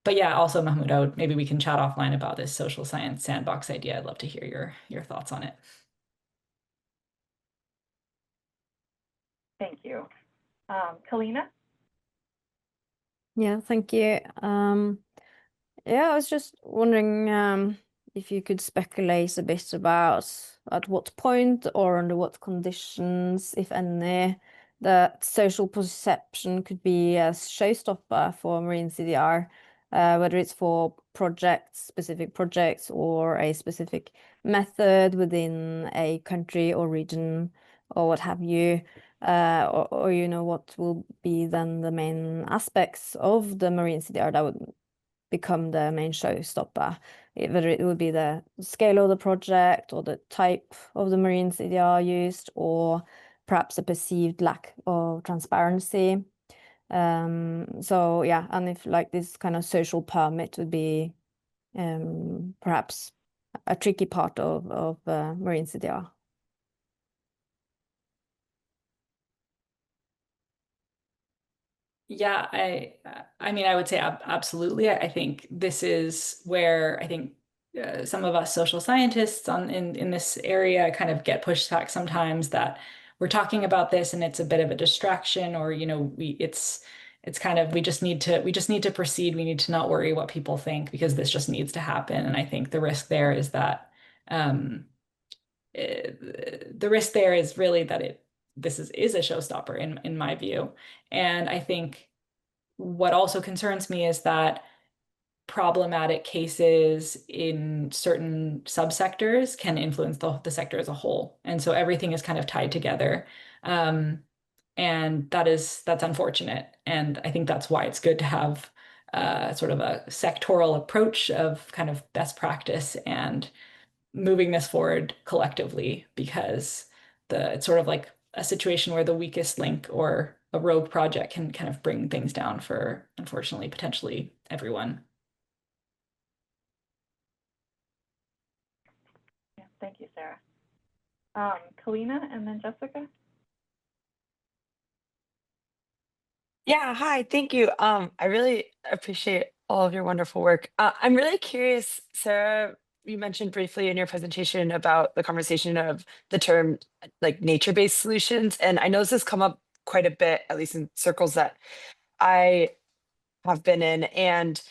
But yeah, also Mahmoud, maybe we can chat offline about this social science sandbox idea. I'd love to hear your thoughts on it. Thank you. Kalina? Yeah, thank you. Yeah, I was just wondering if you could speculate a bit about at what point or under what conditions, if any, that social perception could be a showstopper for marine CDR, whether it's for specific projects, or a specific method within a country or region, or what have you. Or what will be then the main aspects of the marine CDR that would become the main showstopper, whether it would be the scale of the project or the type of the marine CDR used, or perhaps a perceived lack of transparency. So yeah, and if like this kind of social permit would be perhaps a tricky part of marine CDR. Yeah, I mean, I would say absolutely. I think this is where I think some of us social scientists in this area kind of get pushed back sometimes, that we're talking about this and it's a bit of a distraction, or it's kind of we just need to proceed. We need to not worry what people think because this just needs to happen. And I think the risk there is that the risk there is really that this is a showstopper in my view. And I think what also concerns me is that problematic cases in certain subsectors can influence the sector as a whole. And so everything is kind of tied together. And that's unfortunate. And I think that's why it's good to have sort of a sectoral approach of kind of best practice and moving this forward collectively, because it's sort of like a situation where the weakest link or a rogue project can kind of bring things down for, unfortunately, potentially everyone. Yeah, thank you, Sarah. Kalina and then Jessica. Yeah, hi, thank you. I really appreciate all of your wonderful work. I'm really curious, Sarah, you mentioned briefly in your presentation about the conversation of the term like nature-based solutions, and I know this has come up quite a bit, at least in circles that I have been in, and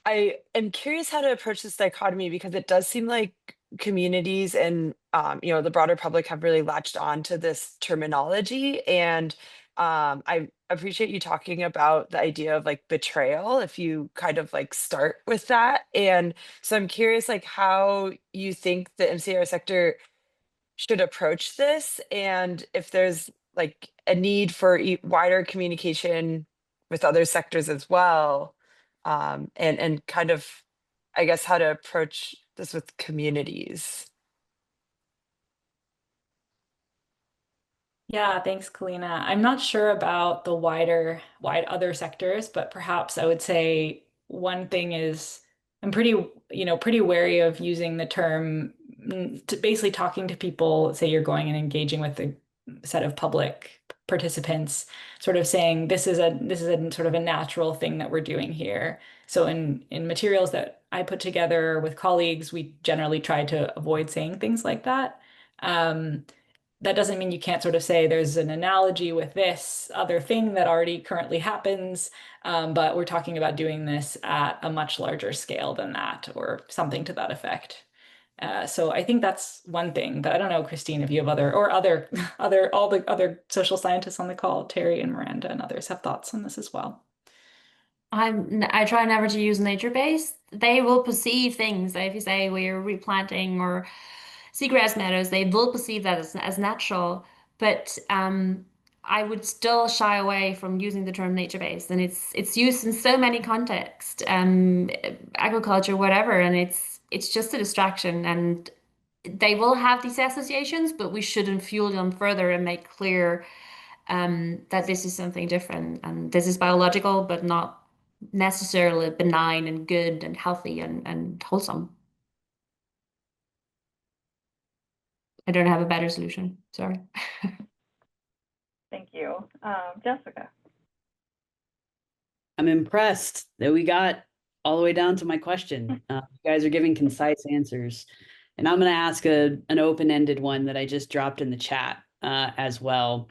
I am curious how to approach this dichotomy because it does seem like communities and the broader public have really latched on to this terminology. And I appreciate you talking about the idea of like betrayal, if you kind of like start with that. And so I'm curious like how you think the MCR sector should approach this and if there's like a need for wider communication with other sectors as well, and kind of I guess how to approach this with communities. Yeah, thanks, Kalina. I'm not sure about the wide other sectors, but perhaps I would say one thing is I'm pretty wary of using the term to basically talking to people, say you're going and engaging with a set of public participants, sort of saying this is a sort of a natural thing that we're doing here. So in materials that I put together with colleagues, we generally try to avoid saying things like that. That doesn't mean you can't sort of say there's an analogy with this other thing that already currently happens, but we're talking about doing this at a much larger scale than that, or something to that effect. So I think that's one thing, but I don't know, Christine, if you have all the other social scientists on the call, Terry and Miranda and others have thoughts on this as well. I try never to use nature-based. They will perceive things. If you say we're replanting or seagrass meadows, they will perceive that as natural. But I would still shy away from using the term nature-based, and it's used in so many contexts, agriculture, whatever, and it's just a distraction. And they will have these associations, but we shouldn't fuel them further and make clear that this is something different and this is biological, but not necessarily benign and good and healthy and wholesome. I don't have a better solution. Sorry. Thank you. Jessica. I'm impressed that we got all the way down to my question. You guys are giving concise answers. And I'm going to ask an open-ended one that I just dropped in the chat as well.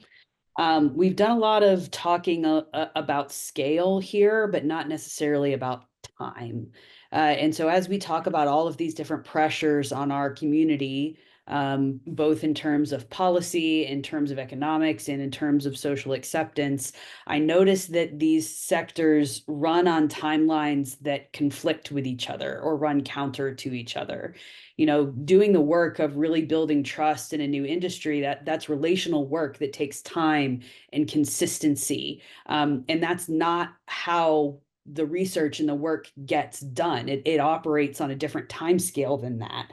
We've done a lot of talking about scale here, but not necessarily about time. And so as we talk about all of these different pressures on our community, both in terms of policy, in terms of economics, and in terms of social acceptance, I noticed that these sectors run on timelines that conflict with each other or run counter to each other. Doing the work of really building trust in a new industry, that's relational work that takes time and consistency. And that's not how the research and the work gets done. It operates on a different time scale than that.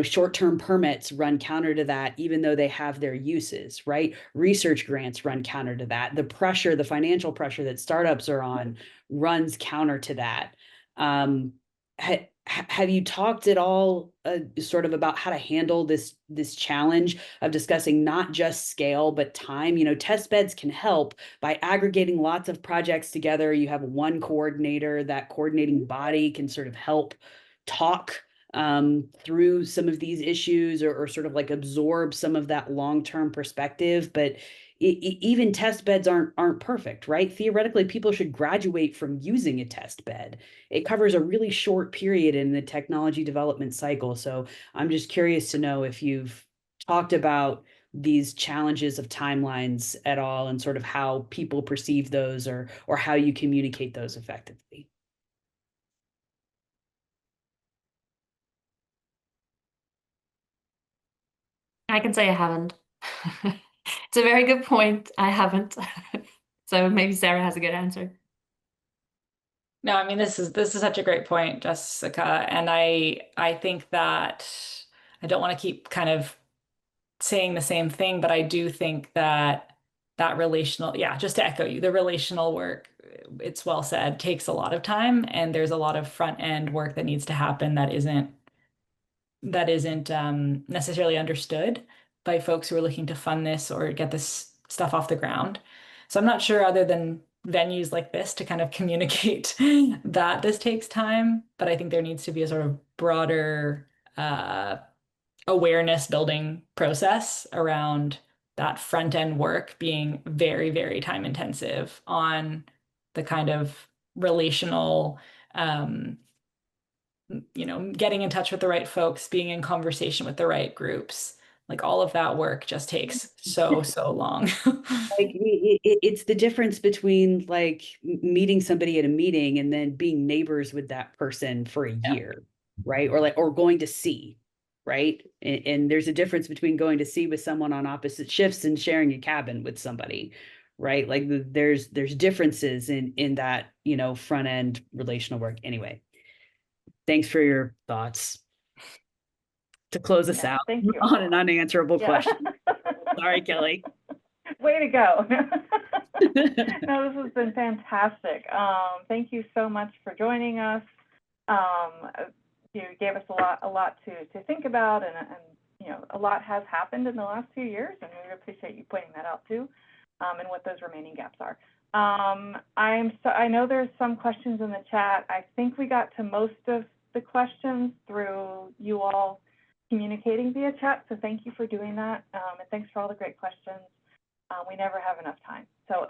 Short-term permits run counter to that, even though they have their uses, right? Research grants run counter to that. The financial pressure that startups are on runs counter to that. Have you talked at all sort of about how to handle this challenge of discussing not just scale, but time? Test beds can help by aggregating lots of projects together. You have one coordinator, that coordinating body can sort of help talk through some of these issues or sort of like absorb some of that long-term perspective. But even test beds aren't perfect, right? Theoretically, people should graduate from using a test bed. It covers a really short period in the technology development cycle. So I'm just curious to know if you've talked about these challenges of timelines at all and sort of how people perceive those or how you communicate those effectively. I can say I haven't. It's a very good point. I haven't. So maybe Sarah has a good answer. No, I mean this is such a great point, Jessica, and I think that I don't want to keep kind of saying the same thing, but I do think that that relational, yeah, just to echo you, the relational work, it's well said, takes a lot of time, and there's a lot of front end work that needs to happen that isn't necessarily understood by folks who are looking to fund this or get this stuff off the ground. So I'm not sure, other than venues like this, to kind of communicate that this takes time, but I think there needs to be a sort of broader awareness building process around that front end work being very, very time intensive on the kind of relational, getting in touch with the right folks, being in conversation with the right groups. Like, all of that work just takes so long. Like it's the difference between like meeting somebody at a meeting and then being neighbors with that person for a year, right? Or going to sea, right? And there's a difference between going to sea with someone on opposite shifts and sharing a cabin with somebody, right? Like there's differences in that, front end relational work. Anyway, thanks for your thoughts. To close us out thank you. on an unanswerable question. Sorry, Kelly. Way to go. No, this has been fantastic. Thank you so much for joining us. You gave us a lot to think about, and a lot has happened in the last 2 years, and we appreciate you pointing that out too, and what those remaining gaps are. I know there's some questions in the chat. I think we got to most of the questions through you all communicating via chat, so thank you for doing that, and thanks for all the great questions. We never have enough time. So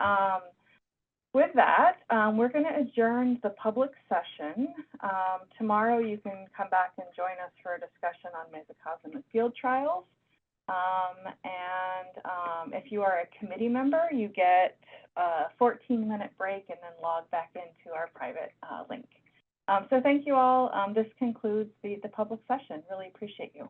with that, we're going to adjourn the public session. Tomorrow you can come back and join us for a discussion on mesocosm and field trials. If you are a committee member, you get a 14-minute break and then log back into our private link. So thank you all. This concludes the public session. Really appreciate you.